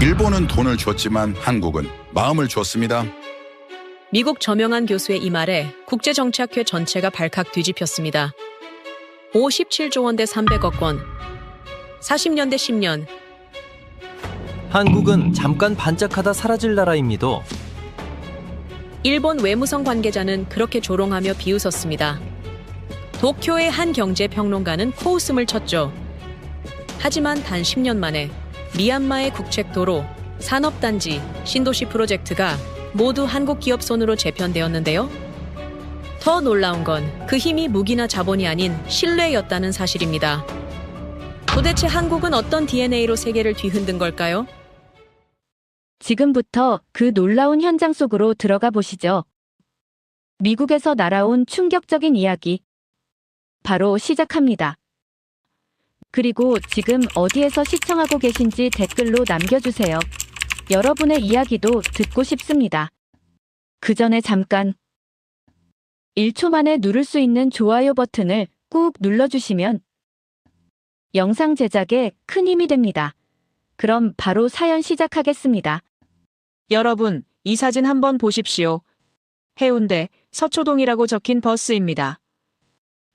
일본은 돈을 줬지만 한국은 마음을 줬습니다. 미국 저명한 교수의 이 말에 국제정치학회 전체가 발칵 뒤집혔습니다. 57조 원 대 300억 원. 40년 대 10년. 한국은 잠깐 반짝하다 사라질 나라입니다. 일본 외무성 관계자는 그렇게 조롱하며 비웃었습니다. 도쿄의 한 경제평론가는 코웃음을 쳤죠. 하지만 단 10년 만에 미얀마의 국책도로, 산업단지, 신도시 프로젝트가 모두 한국 기업 손으로 재편되었는데요. 더 놀라운 건 그 힘이 무기나 자본이 아닌 신뢰였다는 사실입니다. 도대체 한국은 어떤 DNA로 세계를 뒤흔든 걸까요? 지금부터 그 놀라운 현장 속으로 들어가 보시죠. 미국에서 날아온 충격적인 이야기. 바로 시작합니다. 그리고 지금 어디에서 시청하고 계신지 댓글로 남겨주세요. 여러분의 이야기도 듣고 싶습니다. 그 전에 잠깐 1초 만에 누를 수 있는 좋아요 버튼을 꾹 눌러주시면 영상 제작에 큰 힘이 됩니다. 그럼 바로 사연 시작하겠습니다. 여러분, 이 사진 한번 보십시오. 해운대, 서초동이라고 적힌 버스입니다.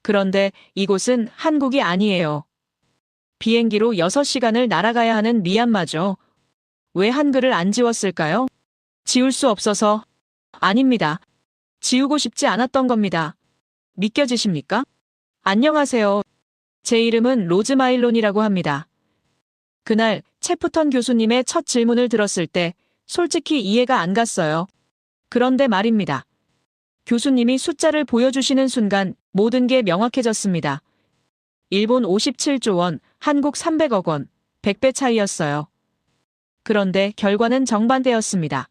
그런데 이곳은 한국이 아니에요. 비행기로 6시간을 날아가야 하는 미얀마죠. 왜 한글을 안 지웠을까요? 지울 수 없어서? 아닙니다. 지우고 싶지 않았던 겁니다. 믿겨지십니까? 안녕하세요. 제 이름은 로즈 마일론이라고 합니다. 그날 채프턴 교수님의 첫 질문을 들었을 때 솔직히 이해가 안 갔어요. 그런데 말입니다. 교수님이 숫자를 보여주시는 순간 모든 게 명확해졌습니다. 일본 57조 원, 한국 300억 원, 100배 차이였어요. 그런데 결과는 정반대였습니다.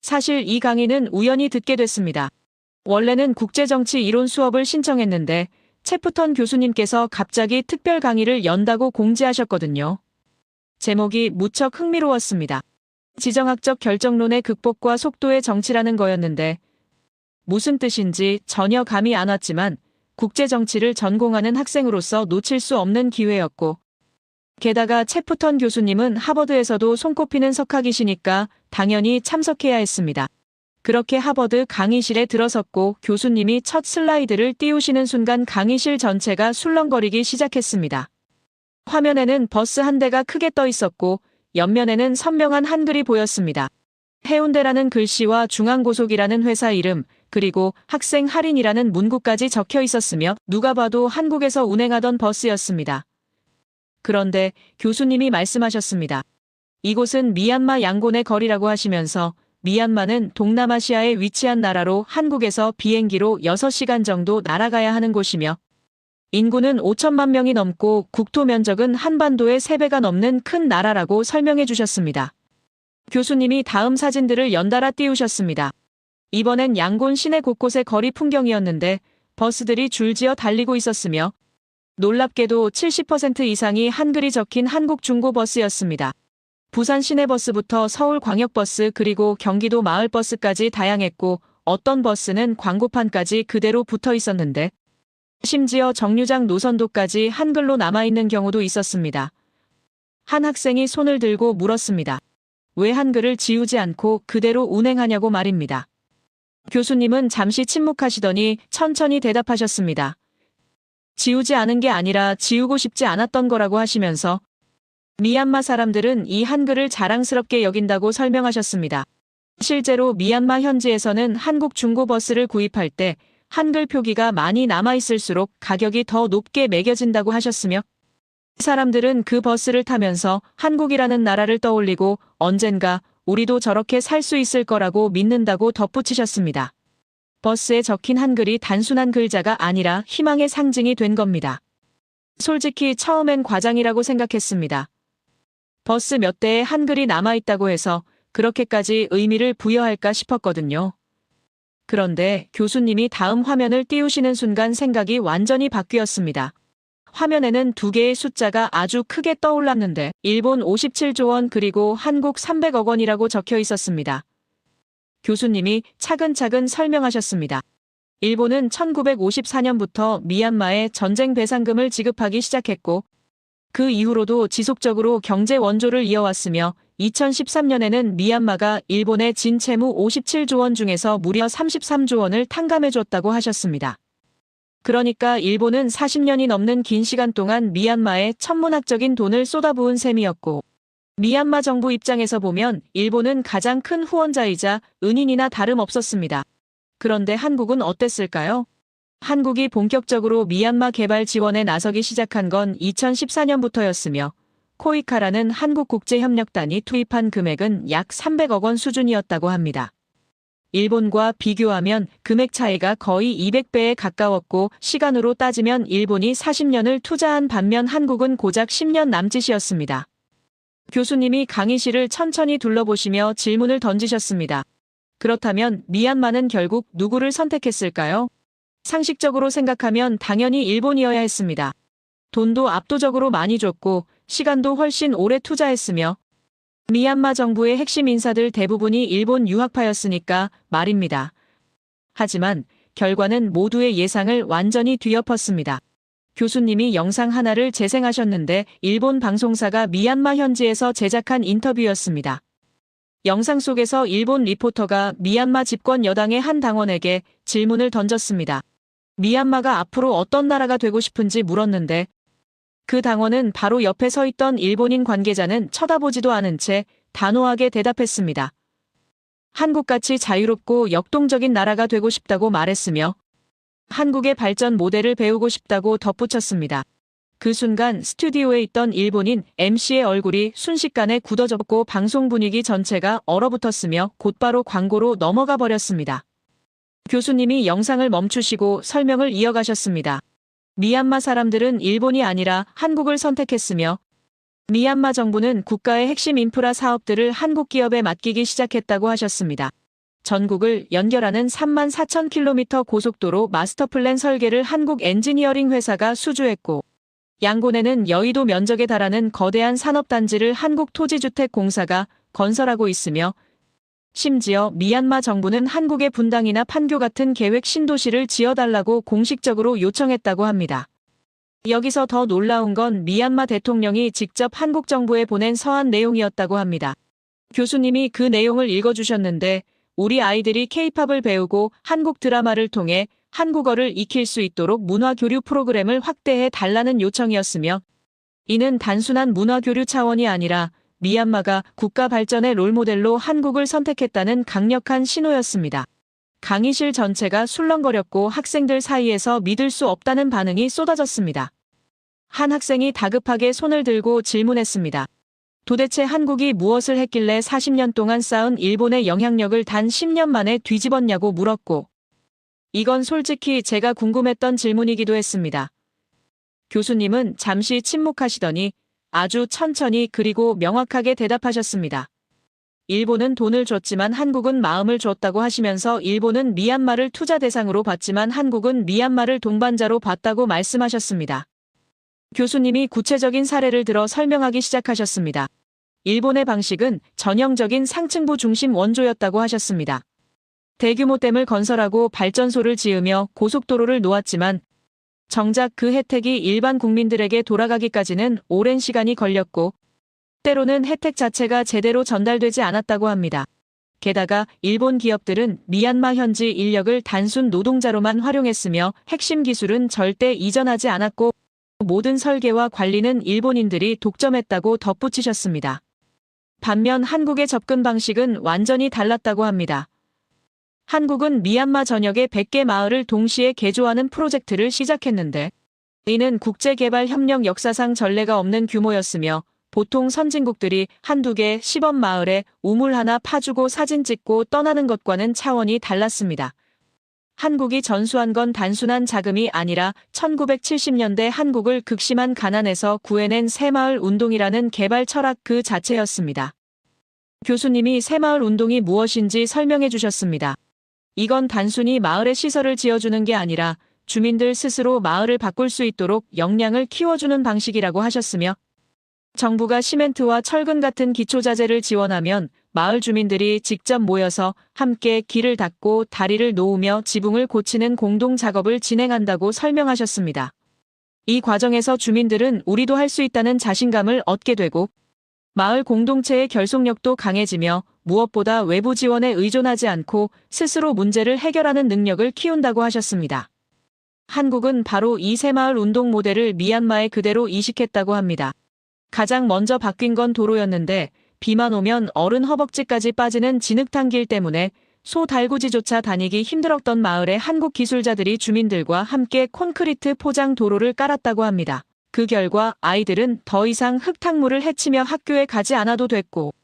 사실 이 강의는 우연히 듣게 됐습니다. 원래는 국제정치 이론 수업을 신청했는데 채프턴 교수님께서 갑자기 특별 강의를 연다고 공지하셨거든요. 제목이 무척 흥미로웠습니다. 지정학적 결정론의 극복과 속도의 정치라는 거였는데 무슨 뜻인지 전혀 감이 안 왔지만 국제정치를 전공하는 학생으로서 놓칠 수 없는 기회였고 게다가 채프턴 교수님은 하버드에서도 손꼽히는 석학이시니까 당연히 참석해야 했습니다. 그렇게 하버드 강의실에 들어섰고 교수님이 첫 슬라이드를 띄우시는 순간 강의실 전체가 술렁거리기 시작했습니다. 화면에는 버스 한 대가 크게 떠 있었고 옆면에는 선명한 한글이 보였습니다. 해운대라는 글씨와 중앙고속이라는 회사 이름, 그리고 학생 할인이라는 문구까지 적혀 있었으며 누가 봐도 한국에서 운행하던 버스였습니다. 그런데 교수님이 말씀하셨습니다. 이곳은 미얀마 양곤의 거리라고 하시면서 미얀마는 동남아시아에 위치한 나라로 한국에서 비행기로 6시간 정도 날아가야 하는 곳이며 인구는 5천만 명이 넘고 국토 면적은 한반도의 3배가 넘는 큰 나라라고 설명해 주셨습니다. 교수님이 다음 사진들을 연달아 띄우셨습니다. 이번엔 양곤 시내 곳곳의 거리 풍경이었는데 버스들이 줄지어 달리고 있었으며 놀랍게도 70% 이상이 한글이 적힌 한국 중고버스였습니다. 부산 시내버스부터 서울광역버스 그리고 경기도 마을버스까지 다양했고 어떤 버스는 광고판까지 그대로 붙어 있었는데 심지어 정류장 노선도까지 한글로 남아있는 경우도 있었습니다. 한 학생이 손을 들고 물었습니다. 왜 한글을 지우지 않고 그대로 운행하냐고 말입니다. 교수님은 잠시 침묵하시더니 천천히 대답하셨습니다. 지우지 않은 게 아니라 지우고 싶지 않았던 거라고 하시면서 미얀마 사람들은 이 한글을 자랑스럽게 여긴다고 설명하셨습니다. 실제로 미얀마 현지에서는 한국 중고버스를 구입할 때 한글 표기가 많이 남아있을수록 가격이 더 높게 매겨진다고 하셨으며 사람들은 그 버스를 타면서 한국이라는 나라를 떠올리고 언젠가 우리도 저렇게 살 수 있을 거라고 믿는다고 덧붙이셨습니다. 버스에 적힌 한글이 단순한 글자가 아니라 희망의 상징이 된 겁니다. 솔직히 처음엔 과장이라고 생각했습니다. 버스 몇 대에 한글이 남아있다고 해서 그렇게까지 의미를 부여할까 싶었거든요. 그런데 교수님이 다음 화면을 띄우시는 순간 생각이 완전히 바뀌었습니다. 화면에는 두 개의 숫자가 아주 크게 떠올랐는데 일본 57조 원 그리고 한국 300억 원이라고 적혀 있었습니다. 교수님이 차근차근 설명하셨습니다. 일본은 1954년부터 미얀마에 전쟁 배상금을 지급하기 시작했고 그 이후로도 지속적으로 경제 원조를 이어왔으며 2013년에는 미얀마가 일본의 진채무 57조 원 중에서 무려 33조 원을 탕감해줬다고 하셨습니다. 그러니까 일본은 40년이 넘는 긴 시간 동안 미얀마에 천문학적인 돈을 쏟아부은 셈이었고, 미얀마 정부 입장에서 보면 일본은 가장 큰 후원자이자 은인이나 다름없었습니다. 그런데 한국은 어땠을까요? 한국이 본격적으로 미얀마 개발 지원에 나서기 시작한 건 2014년부터였으며 코이카라는 한국국제협력단이 투입한 금액은 약 300억 원 수준이었다고 합니다. 일본과 비교하면 금액 차이가 거의 200배에 가까웠고 시간으로 따지면 일본이 40년을 투자한 반면 한국은 고작 10년 남짓이었습니다. 교수님이 강의실을 천천히 둘러보시며 질문을 던지셨습니다. 그렇다면 미얀마는 결국 누구를 선택했을까요? 상식적으로 생각하면 당연히 일본이어야 했습니다. 돈도 압도적으로 많이 줬고 시간도 훨씬 오래 투자했으며 미얀마 정부의 핵심 인사들 대부분이 일본 유학파였으니까 말입니다. 하지만 결과는 모두의 예상을 완전히 뒤엎었습니다. 교수님이 영상 하나를 재생하셨는데 일본 방송사가 미얀마 현지에서 제작한 인터뷰였습니다. 영상 속에서 일본 리포터가 미얀마 집권 여당의 한 당원에게 질문을 던졌습니다. 미얀마가 앞으로 어떤 나라가 되고 싶은지 물었는데 그 당원은 바로 옆에 서 있던 일본인 관계자는 쳐다보지도 않은 채 단호하게 대답했습니다. 한국같이 자유롭고 역동적인 나라가 되고 싶다고 말했으며 한국의 발전 모델을 배우고 싶다고 덧붙였습니다. 그 순간 스튜디오에 있던 일본인 MC의 얼굴이 순식간에 굳어졌고 방송 분위기 전체가 얼어붙었으며 곧바로 광고로 넘어가 버렸습니다. 교수님이 영상을 멈추시고 설명을 이어가셨습니다. 미얀마 사람들은 일본이 아니라 한국을 선택했으며 미얀마 정부는 국가의 핵심 인프라 사업들을 한국 기업에 맡기기 시작했다고 하셨습니다. 전국을 연결하는 34,000km 고속도로 마스터플랜 설계를 한국 엔지니어링 회사가 수주했고 양곤에는 여의도 면적에 달하는 거대한 산업단지를 한국토지주택공사가 건설하고 있으며 심지어 미얀마 정부는 한국의 분당이나 판교 같은 계획 신도시를 지어달라고 공식적으로 요청했다고 합니다. 여기서 더 놀라운 건 미얀마 대통령이 직접 한국 정부에 보낸 서한 내용이었다고 합니다. 교수님이 그 내용을 읽어주셨는데 우리 아이들이 K-팝을 배우고 한국 드라마를 통해 한국어를 익힐 수 있도록 문화교류 프로그램을 확대해 달라는 요청이었으며 이는 단순한 문화교류 차원이 아니라 미얀마가 국가 발전의 롤모델로 한국을 선택했다는 강력한 신호였습니다. 강의실 전체가 술렁거렸고 학생들 사이에서 믿을 수 없다는 반응이 쏟아졌습니다. 한 학생이 다급하게 손을 들고 질문했습니다. 도대체 한국이 무엇을 했길래 40년 동안 쌓은 일본의 영향력을 단 10년 만에 뒤집었냐고 물었고 이건 솔직히 제가 궁금했던 질문이기도 했습니다. 교수님은 잠시 침묵하시더니 아주 천천히 그리고 명확하게 대답하셨습니다. 일본은 돈을 줬지만 한국은 마음을 줬다고 하시면서 일본은 미얀마를 투자 대상으로 봤지만 한국은 미얀마를 동반자로 봤다고 말씀하셨습니다. 교수님이 구체적인 사례를 들어 설명하기 시작하셨습니다. 일본의 방식은 전형적인 상층부 중심 원조였다고 하셨습니다. 대규모 댐을 건설하고 발전소를 지으며 고속도로를 놓았지만 정작 그 혜택이 일반 국민들에게 돌아가기까지는 오랜 시간이 걸렸고 때로는 혜택 자체가 제대로 전달되지 않았다고 합니다. 게다가 일본 기업들은 미얀마 현지 인력을 단순 노동자로만 활용했으며 핵심 기술은 절대 이전하지 않았고 모든 설계와 관리는 일본인들이 독점했다고 덧붙이셨습니다. 반면 한국의 접근 방식은 완전히 달랐다고 합니다. 한국은 미얀마 전역의 100개 마을을 동시에 개조하는 프로젝트를 시작했는데 이는 국제개발협력 역사상 전례가 없는 규모였으며 보통 선진국들이 한두 개 시범 마을에 우물 하나 파주고 사진 찍고 떠나는 것과는 차원이 달랐습니다. 한국이 전수한 건 단순한 자금이 아니라 1970년대 한국을 극심한 가난에서 구해낸 새마을 운동이라는 개발 철학 그 자체였습니다. 교수님이 새마을 운동이 무엇인지 설명해 주셨습니다. 이건 단순히 마을에 시설을 지어주는 게 아니라 주민들 스스로 마을을 바꿀 수 있도록 역량을 키워주는 방식이라고 하셨으며 정부가 시멘트와 철근 같은 기초자재를 지원하면 마을 주민들이 직접 모여서 함께 길을 닦고 다리를 놓으며 지붕을 고치는 공동 작업을 진행한다고 설명하셨습니다. 이 과정에서 주민들은 우리도 할 수 있다는 자신감을 얻게 되고 마을 공동체의 결속력도 강해지며 무엇보다 외부 지원에 의존하지 않고 스스로 문제를 해결하는 능력을 키운다고 하셨습니다. 한국은 바로 이 새마을 운동 모델을 미얀마에 그대로 이식했다고 합니다. 가장 먼저 바뀐 건 도로였는데 비만 오면 어른 허벅지까지 빠지는 진흙탕 길 때문에 소달구지조차 다니기 힘들었던 마을에 한국 기술자들이 주민들과 함께 콘크리트 포장 도로를 깔았다고 합니다. 그 결과 아이들은 더 이상 흙탕물을 헤치며 학교에 가지 않아도 됐고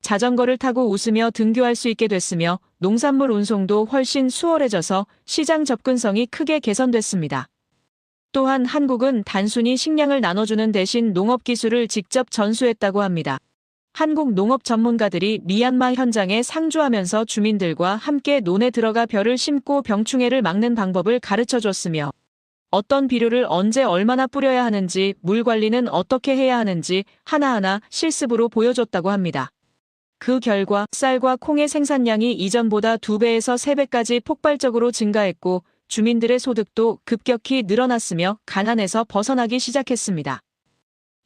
자전거를 타고 웃으며 등교할 수 있게 됐으며 농산물 운송도 훨씬 수월해져서 시장 접근성이 크게 개선됐습니다. 또한 한국은 단순히 식량을 나눠주는 대신 농업 기술을 직접 전수했다고 합니다. 한국 농업 전문가들이 미얀마 현장에 상주하면서 주민들과 함께 논에 들어가 벼를 심고 병충해를 막는 방법을 가르쳐줬으며 어떤 비료를 언제 얼마나 뿌려야 하는지, 물 관리는 어떻게 해야 하는지 하나하나 실습으로 보여줬다고 합니다. 그 결과 쌀과 콩의 생산량이 이전보다 2배에서 3배까지 폭발적으로 증가했고 주민들의 소득도 급격히 늘어났으며 가난에서 벗어나기 시작했습니다.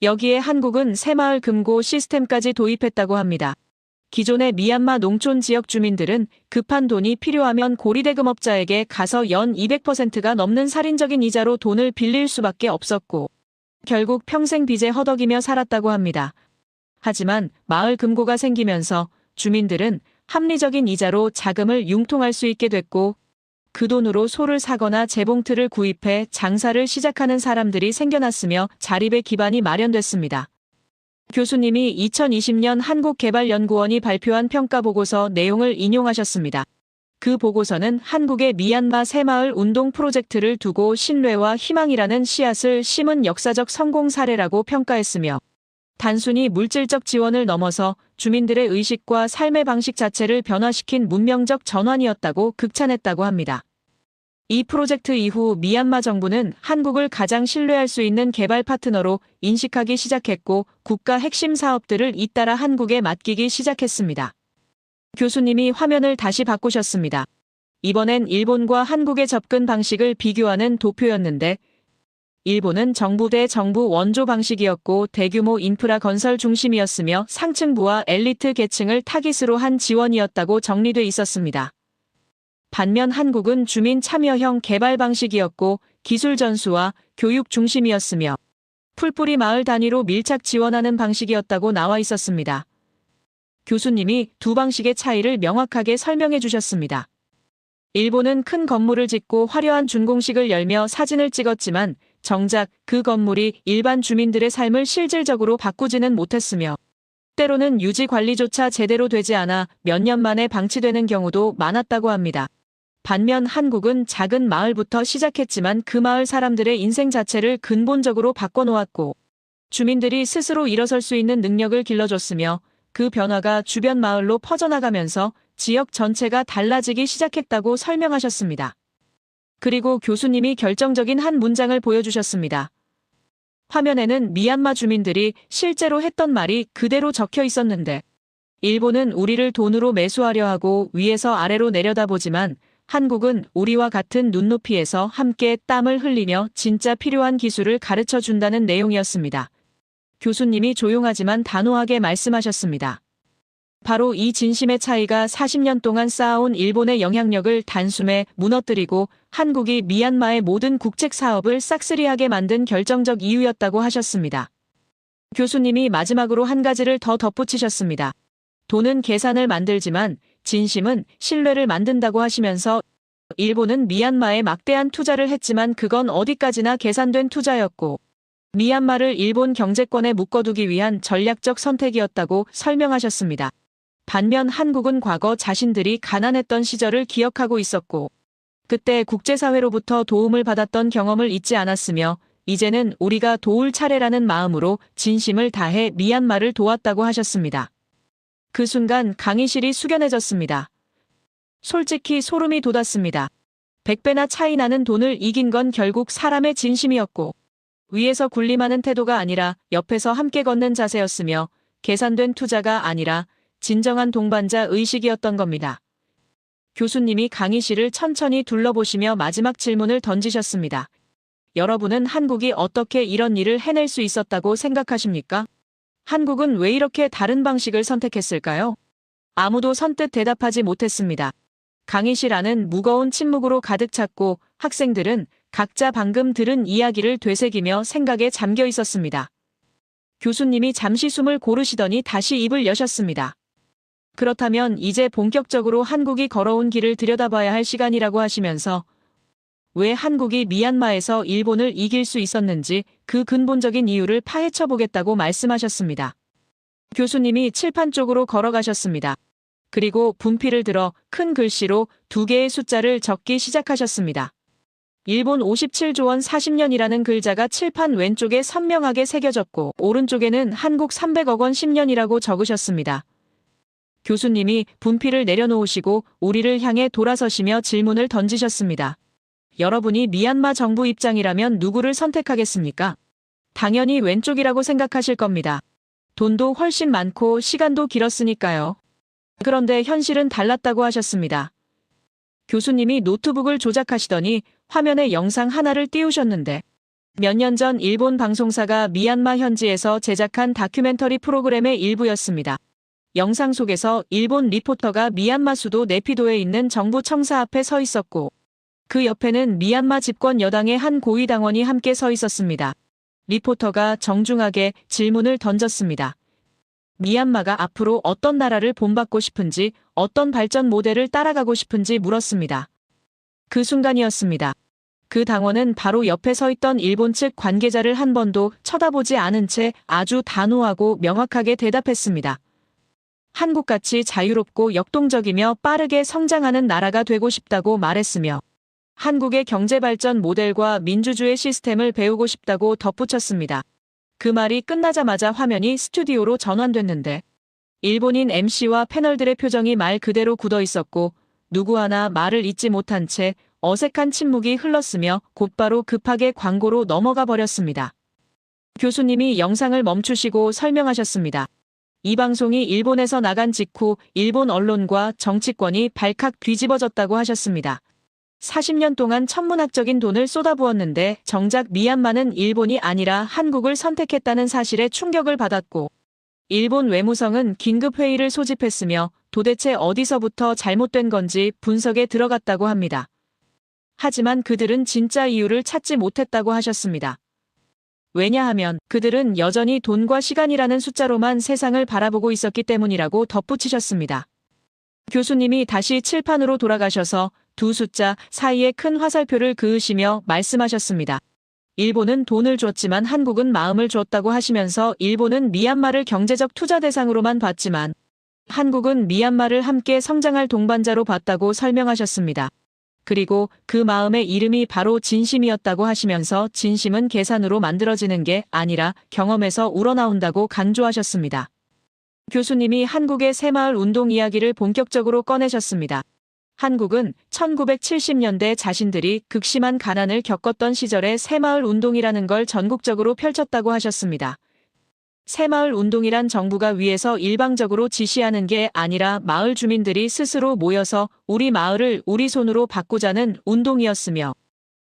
여기에 한국은 새마을 금고 시스템까지 도입했다고 합니다. 기존의 미얀마 농촌 지역 주민들은 급한 돈이 필요하면 고리대금업자에게 가서 연 200%가 넘는 살인적인 이자로 돈을 빌릴 수밖에 없었고 결국 평생 빚에 허덕이며 살았다고 합니다. 하지만 마을 금고가 생기면서 주민들은 합리적인 이자로 자금을 융통할 수 있게 됐고 그 돈으로 소를 사거나 재봉틀을 구입해 장사를 시작하는 사람들이 생겨났으며 자립의 기반이 마련됐습니다. 교수님이 2020년 한국개발연구원이 발표한 평가보고서 내용을 인용하셨습니다. 그 보고서는 한국의 미얀마 새마을 운동 프로젝트를 두고 신뢰와 희망이라는 씨앗을 심은 역사적 성공 사례라고 평가했으며 단순히 물질적 지원을 넘어서 주민들의 의식과 삶의 방식 자체를 변화시킨 문명적 전환이었다고 극찬했다고 합니다. 이 프로젝트 이후 미얀마 정부는 한국을 가장 신뢰할 수 있는 개발 파트너로 인식하기 시작했고 국가 핵심 사업들을 잇따라 한국에 맡기기 시작했습니다. 교수님이 화면을 다시 바꾸셨습니다. 이번엔 일본과 한국의 접근 방식을 비교하는 도표였는데 일본은 정부 대 정부 원조 방식이었고 대규모 인프라 건설 중심이었으며 상층부와 엘리트 계층을 타깃으로 한 지원이었다고 정리돼 있었습니다. 반면 한국은 주민 참여형 개발 방식이었고 기술 전수와 교육 중심이었으며 풀뿌리 마을 단위로 밀착 지원하는 방식이었다고 나와 있었습니다. 교수님이 두 방식의 차이를 명확하게 설명해 주셨습니다. 일본은 큰 건물을 짓고 화려한 준공식을 열며 사진을 찍었지만 정작 그 건물이 일반 주민들의 삶을 실질적으로 바꾸지는 못했으며 때로는 유지 관리조차 제대로 되지 않아 몇 년 만에 방치되는 경우도 많았다고 합니다. 반면 한국은 작은 마을부터 시작했지만 그 마을 사람들의 인생 자체를 근본적으로 바꿔놓았고 주민들이 스스로 일어설 수 있는 능력을 길러줬으며 그 변화가 주변 마을로 퍼져나가면서 지역 전체가 달라지기 시작했다고 설명하셨습니다. 그리고 교수님이 결정적인 한 문장을 보여주셨습니다. 화면에는 미얀마 주민들이 실제로 했던 말이 그대로 적혀 있었는데 일본은 우리를 돈으로 매수하려 하고 위에서 아래로 내려다보지만 한국은 우리와 같은 눈높이에서 함께 땀을 흘리며 진짜 필요한 기술을 가르쳐 준다는 내용이었습니다. 교수님이 조용하지만 단호하게 말씀하셨습니다. 바로 이 진심의 차이가 40년 동안 쌓아온 일본의 영향력을 단숨에 무너뜨리고 한국이 미얀마의 모든 국책 사업을 싹쓸이하게 만든 결정적 이유였다고 하셨습니다. 교수님이 마지막으로 한 가지를 더 덧붙이셨습니다. 돈은 계산을 만들지만 진심은 신뢰를 만든다고 하시면서 일본은 미얀마에 막대한 투자를 했지만 그건 어디까지나 계산된 투자였고 미얀마를 일본 경제권에 묶어두기 위한 전략적 선택이었다고 설명하셨습니다. 반면 한국은 과거 자신들이 가난했던 시절을 기억하고 있었고 그때 국제사회로부터 도움을 받았던 경험을 잊지 않았으며 이제는 우리가 도울 차례라는 마음으로 진심을 다해 미얀마를 도왔다고 하셨습니다. 그 순간 강의실이 숙연해졌습니다. 솔직히 소름이 돋았습니다. 100배나 차이 나는 돈을 이긴 건 결국 사람의 진심이었고 위에서 군림하는 태도가 아니라 옆에서 함께 걷는 자세였으며 계산된 투자가 아니라 진정한 동반자 의식이었던 겁니다. 교수님이 강의실을 천천히 둘러보시며 마지막 질문을 던지셨습니다. 여러분은 한국이 어떻게 이런 일을 해낼 수 있었다고 생각하십니까? 한국은 왜 이렇게 다른 방식을 선택했을까요? 아무도 선뜻 대답하지 못했습니다. 강의실 안은 무거운 침묵으로 가득 찼고 학생들은 각자 방금 들은 이야기를 되새기며 생각에 잠겨 있었습니다. 교수님이 잠시 숨을 고르시더니 다시 입을 여셨습니다. 그렇다면 이제 본격적으로 한국이 걸어온 길을 들여다봐야 할 시간이라고 하시면서 왜 한국이 미얀마에서 일본을 이길 수 있었는지 그 근본적인 이유를 파헤쳐 보겠다고 말씀하셨습니다. 교수님이 칠판 쪽으로 걸어가셨습니다. 그리고 분필을 들어 큰 글씨로 2개의 숫자를 적기 시작하셨습니다. 일본 57조 원 40년이라는 글자가 칠판 왼쪽에 선명하게 새겨졌고 오른쪽에는 한국 300억 원 10년이라고 적으셨습니다. 교수님이 분필을 내려놓으시고 우리를 향해 돌아서시며 질문을 던지셨습니다. 여러분이 미얀마 정부 입장이라면 누구를 선택하겠습니까? 당연히 왼쪽이라고 생각하실 겁니다. 돈도 훨씬 많고 시간도 길었으니까요. 그런데 현실은 달랐다고 하셨습니다. 교수님이 노트북을 조작하시더니 화면에 영상 하나를 띄우셨는데 몇 년 전 일본 방송사가 미얀마 현지에서 제작한 다큐멘터리 프로그램의 일부였습니다. 영상 속에서 일본 리포터가 미얀마 수도 네피도에 있는 정부 청사 앞에 서 있었고 그 옆에는 미얀마 집권 여당의 한 고위 당원이 함께 서 있었습니다. 리포터가 정중하게 질문을 던졌습니다. 미얀마가 앞으로 어떤 나라를 본받고 싶은지, 어떤 발전 모델을 따라가고 싶은지 물었습니다. 그 순간이었습니다. 그 당원은 바로 옆에 서 있던 일본 측 관계자를 한 번도 쳐다보지 않은 채 아주 단호하고 명확하게 대답했습니다. 한국같이 자유롭고 역동적이며 빠르게 성장하는 나라가 되고 싶다고 말했으며 한국의 경제발전 모델과 민주주의 시스템을 배우고 싶다고 덧붙였습니다. 그 말이 끝나자마자 화면이 스튜디오로 전환됐는데 일본인 MC와 패널들의 표정이 말 그대로 굳어 있었고 누구 하나 말을 잇지 못한 채 어색한 침묵이 흘렀으며 곧바로 급하게 광고로 넘어가 버렸습니다. 교수님이 영상을 멈추시고 설명하셨습니다. 이 방송이 일본에서 나간 직후 일본 언론과 정치권이 발칵 뒤집어졌다고 하셨습니다. 40년 동안 천문학적인 돈을 쏟아부었는데 정작 미얀마는 일본이 아니라 한국을 선택했다는 사실에 충격을 받았고 일본 외무성은 긴급회의를 소집했으며 도대체 어디서부터 잘못된 건지 분석에 들어갔다고 합니다. 하지만 그들은 진짜 이유를 찾지 못했다고 하셨습니다. 왜냐하면 그들은 여전히 돈과 시간이라는 숫자로만 세상을 바라보고 있었기 때문이라고 덧붙이셨습니다. 교수님이 다시 칠판으로 돌아가셔서 두 숫자 사이에 큰 화살표를 그으시며 말씀하셨습니다. 일본은 돈을 줬지만 한국은 마음을 줬다고 하시면서 일본은 미얀마를 경제적 투자 대상으로만 봤지만 한국은 미얀마를 함께 성장할 동반자로 봤다고 설명하셨습니다. 그리고 그 마음의 이름이 바로 진심이었다고 하시면서 진심은 계산으로 만들어지는 게 아니라 경험에서 우러나온다고 강조하셨습니다. 교수님이 한국의 새마을 운동 이야기를 본격적으로 꺼내셨습니다. 한국은 1970년대 자신들이 극심한 가난을 겪었던 시절에 새마을 운동이라는 걸 전국적으로 펼쳤다고 하셨습니다. 새마을 운동이란 정부가 위에서 일방적으로 지시하는 게 아니라 마을 주민들이 스스로 모여서 우리 마을을 우리 손으로 바꾸자는 운동이었으며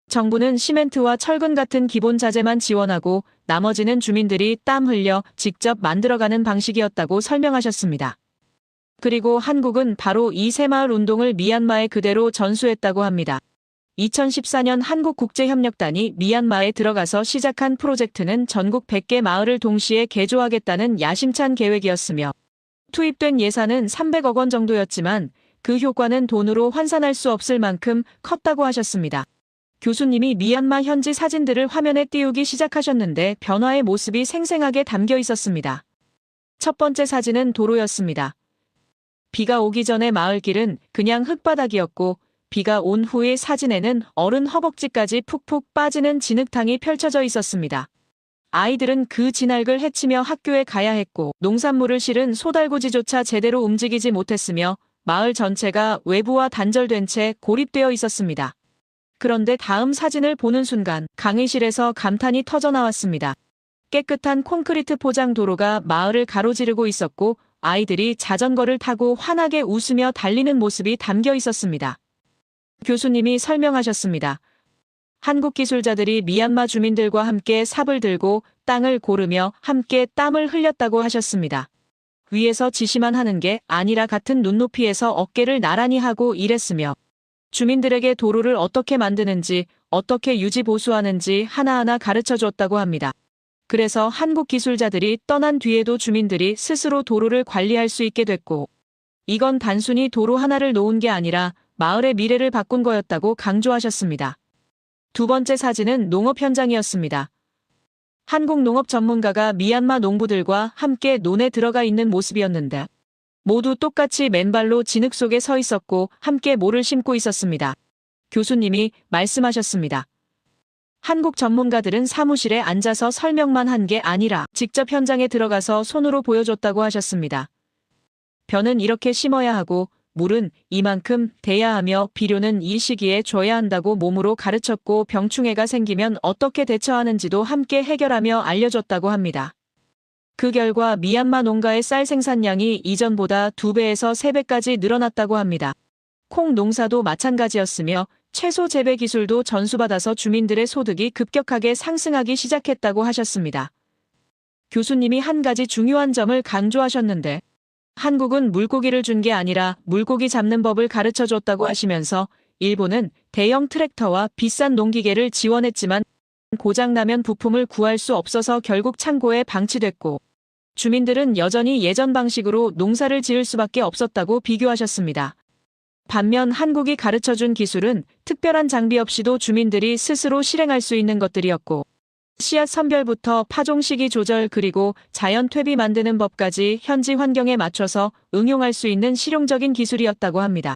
정부는 시멘트와 철근 같은 기본 자재만 지원하고 나머지는 주민들이 땀 흘려 직접 만들어가는 방식이었다고 설명하셨습니다. 그리고 한국은 바로 이 새마을 운동을 미얀마에 그대로 전수했다고 합니다. 2014년 한국국제협력단이 미얀마에 들어가서 시작한 프로젝트는 전국 100개 마을을 동시에 개조하겠다는 야심찬 계획이었으며 투입된 예산은 300억 원 정도였지만 그 효과는 돈으로 환산할 수 없을 만큼 컸다고 하셨습니다. 교수님이 미얀마 현지 사진들을 화면에 띄우기 시작하셨는데 변화의 모습이 생생하게 담겨 있었습니다. 첫 번째 사진은 도로였습니다. 비가 오기 전에 마을길은 그냥 흙바닥이었고 비가 온 후의 사진에는 어른 허벅지까지 푹푹 빠지는 진흙탕이 펼쳐져 있었습니다. 아이들은 그 진흙을 헤치며 학교에 가야 했고 농산물을 실은 소달구지조차 제대로 움직이지 못했으며 마을 전체가 외부와 단절된 채 고립되어 있었습니다. 그런데 다음 사진을 보는 순간 강의실에서 감탄이 터져나왔습니다. 깨끗한 콘크리트 포장 도로가 마을을 가로지르고 있었고 아이들이 자전거를 타고 환하게 웃으며 달리는 모습이 담겨 있었습니다. 교수님이 설명하셨습니다. 한국 기술자들이 미얀마 주민들과 함께 삽을 들고 땅을 고르며 함께 땀을 흘렸다고 하셨습니다. 위에서 지시만 하는 게 아니라 같은 눈높이에서 어깨를 나란히 하고 일했으며 주민들에게 도로를 어떻게 만드는지 어떻게 유지 보수하는지 하나하나 가르쳐 줬다고 합니다. 그래서 한국 기술자들이 떠난 뒤에도 주민들이 스스로 도로를 관리할 수 있게 됐고 이건 단순히 도로 하나를 놓은 게 아니라 마을의 미래를 바꾼 거였다고 강조하셨습니다. 두 번째 사진은 농업 현장이었습니다. 한국 농업 전문가가 미얀마 농부들과 함께 논에 들어가 있는 모습이었는데 모두 똑같이 맨발로 진흙 속에 서 있었고 함께 모를 심고 있었습니다. 교수님이 말씀하셨습니다. 한국 전문가들은 사무실에 앉아서 설명만 한 게 아니라 직접 현장에 들어가서 손으로 보여줬다고 하셨습니다. 벼는 이렇게 심어야 하고 물은 이만큼 돼야 하며 비료는 이 시기에 줘야 한다고 몸으로 가르쳤고 병충해가 생기면 어떻게 대처하는지도 함께 해결하며 알려줬다고 합니다. 그 결과 미얀마 농가의 쌀 생산량이 이전보다 2배에서 3배까지 늘어났다고 합니다. 콩 농사도 마찬가지였으며 채소 재배 기술도 전수받아서 주민들의 소득이 급격하게 상승하기 시작했다고 하셨습니다. 교수님이 한 가지 중요한 점을 강조하셨는데 한국은 물고기를 준 게 아니라 물고기 잡는 법을 가르쳐 줬다고 하시면서 일본은 대형 트랙터와 비싼 농기계를 지원했지만 고장나면 부품을 구할 수 없어서 결국 창고에 방치됐고 주민들은 여전히 예전 방식으로 농사를 지을 수밖에 없었다고 비교하셨습니다. 반면 한국이 가르쳐준 기술은 특별한 장비 없이도 주민들이 스스로 실행할 수 있는 것들이었고 씨앗 선별부터 파종 시기 조절 그리고 자연 퇴비 만드는 법까지 현지 환경에 맞춰서 응용할 수 있는 실용적인 기술이었다고 합니다.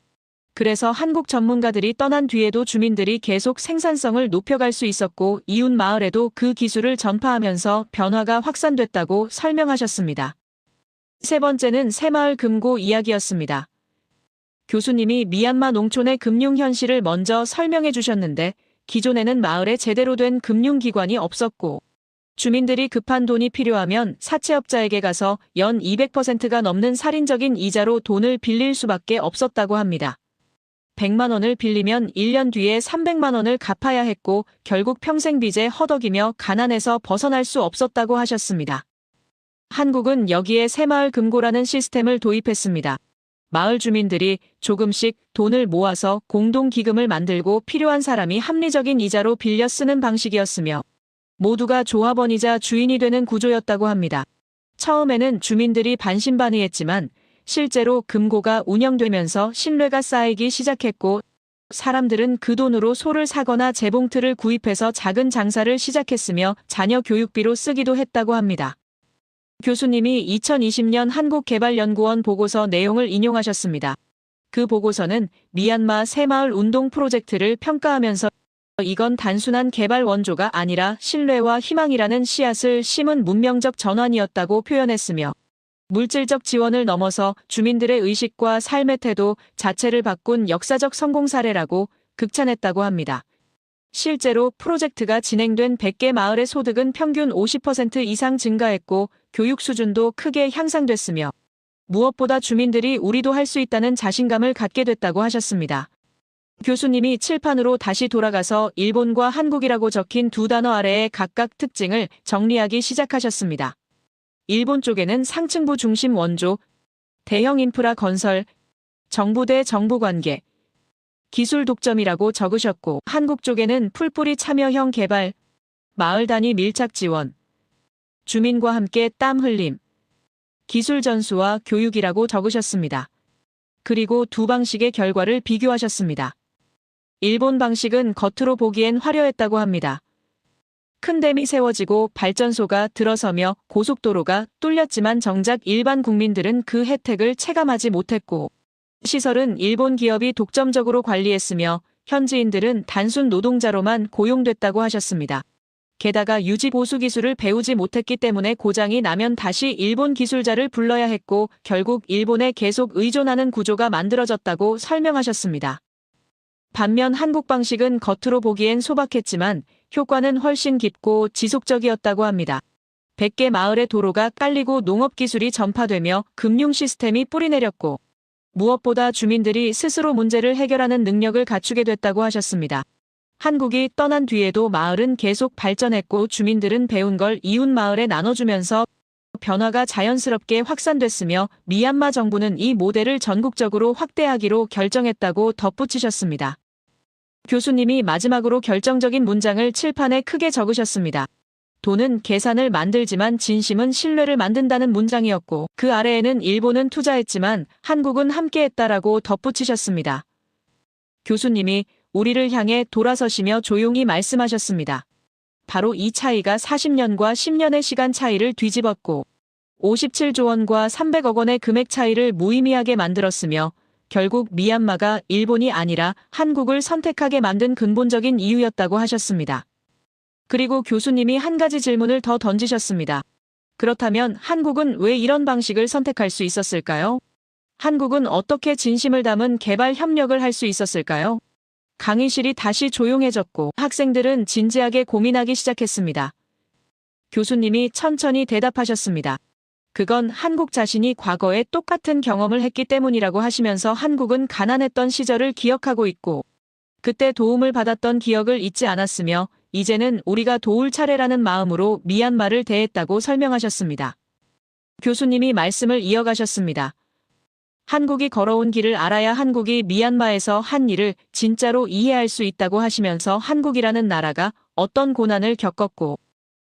그래서 한국 전문가들이 떠난 뒤에도 주민들이 계속 생산성을 높여갈 수 있었고 이웃 마을에도 그 기술을 전파하면서 변화가 확산됐다고 설명하셨습니다. 세 번째는 새마을 금고 이야기였습니다. 교수님이 미얀마 농촌의 금융 현실을 먼저 설명해 주셨는데 기존에는 마을에 제대로 된 금융기관이 없었고 주민들이 급한 돈이 필요하면 사채업자에게 가서 연 200%가 넘는 살인적인 이자로 돈을 빌릴 수밖에 없었다고 합니다. 100만 원을 빌리면 1년 뒤에 300만 원을 갚아야 했고 결국 평생 빚에 허덕이며 가난에서 벗어날 수 없었다고 하셨습니다. 한국은 여기에 새마을 금고라는 시스템을 도입했습니다. 마을 주민들이 조금씩 돈을 모아서 공동기금을 만들고 필요한 사람이 합리적인 이자로 빌려 쓰는 방식이었으며 모두가 조합원이자 주인이 되는 구조였다고 합니다. 처음에는 주민들이 반신반의했지만 실제로 금고가 운영되면서 신뢰가 쌓이기 시작했고 사람들은 그 돈으로 소를 사거나 재봉틀을 구입해서 작은 장사를 시작했으며 자녀 교육비로 쓰기도 했다고 합니다. 교수님이 2020년 한국개발연구원 보고서 내용을 인용하셨습니다. 그 보고서는 미얀마 새마을 운동 프로젝트를 평가하면서 이건 단순한 개발 원조가 아니라 신뢰와 희망이라는 씨앗을 심은 문명적 전환이었다고 표현했으며 물질적 지원을 넘어서 주민들의 의식과 삶의 태도 자체를 바꾼 역사적 성공 사례라고 극찬했다고 합니다. 실제로 프로젝트가 진행된 100개 마을의 소득은 평균 50% 이상 증가했고 교육 수준도 크게 향상됐으며 무엇보다 주민들이 우리도 할 수 있다는 자신감을 갖게 됐다고 하셨습니다. 교수님이 칠판으로 다시 돌아가서 일본과 한국이라고 적힌 두 단어 아래의 각각 특징을 정리하기 시작하셨습니다. 일본 쪽에는 상층부 중심 원조, 대형 인프라 건설, 정부 대 정부 관계, 기술 독점이라고 적으셨고 한국 쪽에는 풀뿌리 참여형 개발, 마을 단위 밀착 지원, 주민과 함께 땀 흘림, 기술 전수와 교육이라고 적으셨습니다. 그리고 두 방식의 결과를 비교하셨습니다. 일본 방식은 겉으로 보기엔 화려했다고 합니다. 큰 댐이 세워지고 발전소가 들어서며 고속도로가 뚫렸지만 정작 일반 국민들은 그 혜택을 체감하지 못했고 시설은 일본 기업이 독점적으로 관리했으며 현지인들은 단순 노동자로만 고용됐다고 하셨습니다. 게다가 유지 보수 기술을 배우지 못했기 때문에 고장이 나면 다시 일본 기술자를 불러야 했고 결국 일본에 계속 의존하는 구조가 만들어졌다고 설명하셨습니다. 반면 한국 방식은 겉으로 보기엔 소박했지만 효과는 훨씬 깊고 지속적이었다고 합니다. 100개 마을의 도로가 깔리고 농업기술이 전파되며 금융 시스템이 뿌리내렸고 무엇보다 주민들이 스스로 문제를 해결하는 능력을 갖추게 됐다고 하셨습니다. 한국이 떠난 뒤에도 마을은 계속 발전했고 주민들은 배운 걸 이웃 마을에 나눠주면서 변화가 자연스럽게 확산됐으며 미얀마 정부는 이 모델을 전국적으로 확대하기로 결정했다고 덧붙이셨습니다. 교수님이 마지막으로 결정적인 문장을 칠판에 크게 적으셨습니다. 돈은 계산을 만들지만 진심은 신뢰를 만든다는 문장이었고 그 아래에는 일본은 투자했지만 한국은 함께했다라고 덧붙이셨습니다. 교수님이 우리를 향해 돌아서시며 조용히 말씀하셨습니다. 바로 이 차이가 40년과 10년의 시간 차이를 뒤집었고 57조 원과 300억 원의 금액 차이를 무의미하게 만들었으며 결국 미얀마가 일본이 아니라 한국을 선택하게 만든 근본적인 이유였다고 하셨습니다. 그리고 교수님이 한 가지 질문을 더 던지셨습니다. 그렇다면 한국은 왜 이런 방식을 선택할 수 있었을까요? 한국은 어떻게 진심을 담은 개발 협력을 할 수 있었을까요? 강의실이 다시 조용해졌고 학생들은 진지하게 고민하기 시작했습니다. 교수님이 천천히 대답하셨습니다. 그건 한국 자신이 과거에 똑같은 경험을 했기 때문이라고 하시면서 한국은 가난했던 시절을 기억하고 있고 그때 도움을 받았던 기억을 잊지 않았으며 이제는 우리가 도울 차례라는 마음으로 미얀마를 대했다고 설명하셨습니다. 교수님이 말씀을 이어가셨습니다. 한국이 걸어온 길을 알아야 한국이 미얀마에서 한 일을 진짜로 이해할 수 있다고 하시면서 한국이라는 나라가 어떤 고난을 겪었고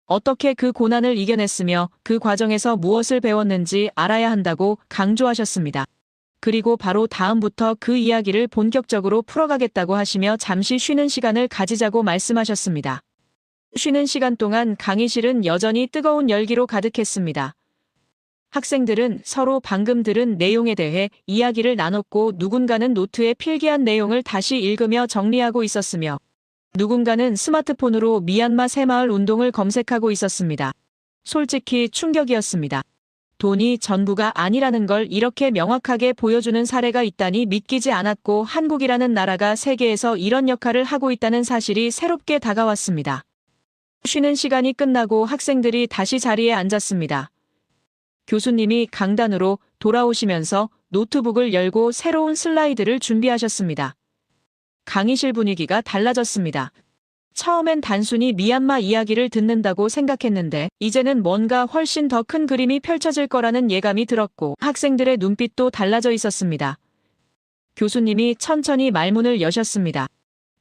어떻게 그 고난을 이겨냈으며 그 과정에서 무엇을 배웠는지 알아야 한다고 강조하셨습니다. 그리고 바로 다음부터 그 이야기를 본격적으로 풀어가겠다고 하시며 잠시 쉬는 시간을 가지자고 말씀하셨습니다. 쉬는 시간 동안 강의실은 여전히 뜨거운 열기로 가득했습니다. 학생들은 서로 방금 들은 내용에 대해 이야기를 나눴고 누군가는 노트에 필기한 내용을 다시 읽으며 정리하고 있었으며 누군가는 스마트폰으로 미얀마 새마을 운동을 검색하고 있었습니다. 솔직히 충격이었습니다. 돈이 전부가 아니라는 걸 이렇게 명확하게 보여주는 사례가 있다니 믿기지 않았고 한국이라는 나라가 세계에서 이런 역할을 하고 있다는 사실이 새롭게 다가왔습니다. 쉬는 시간이 끝나고 학생들이 다시 자리에 앉았습니다. 교수님이 강단으로 돌아오시면서 노트북을 열고 새로운 슬라이드를 준비하셨습니다. 강의실 분위기가 달라졌습니다. 처음엔 단순히 미얀마 이야기를 듣는다고 생각했는데 이제는 뭔가 훨씬 더 큰 그림이 펼쳐질 거라는 예감이 들었고 학생들의 눈빛도 달라져 있었습니다. 교수님이 천천히 말문을 여셨습니다.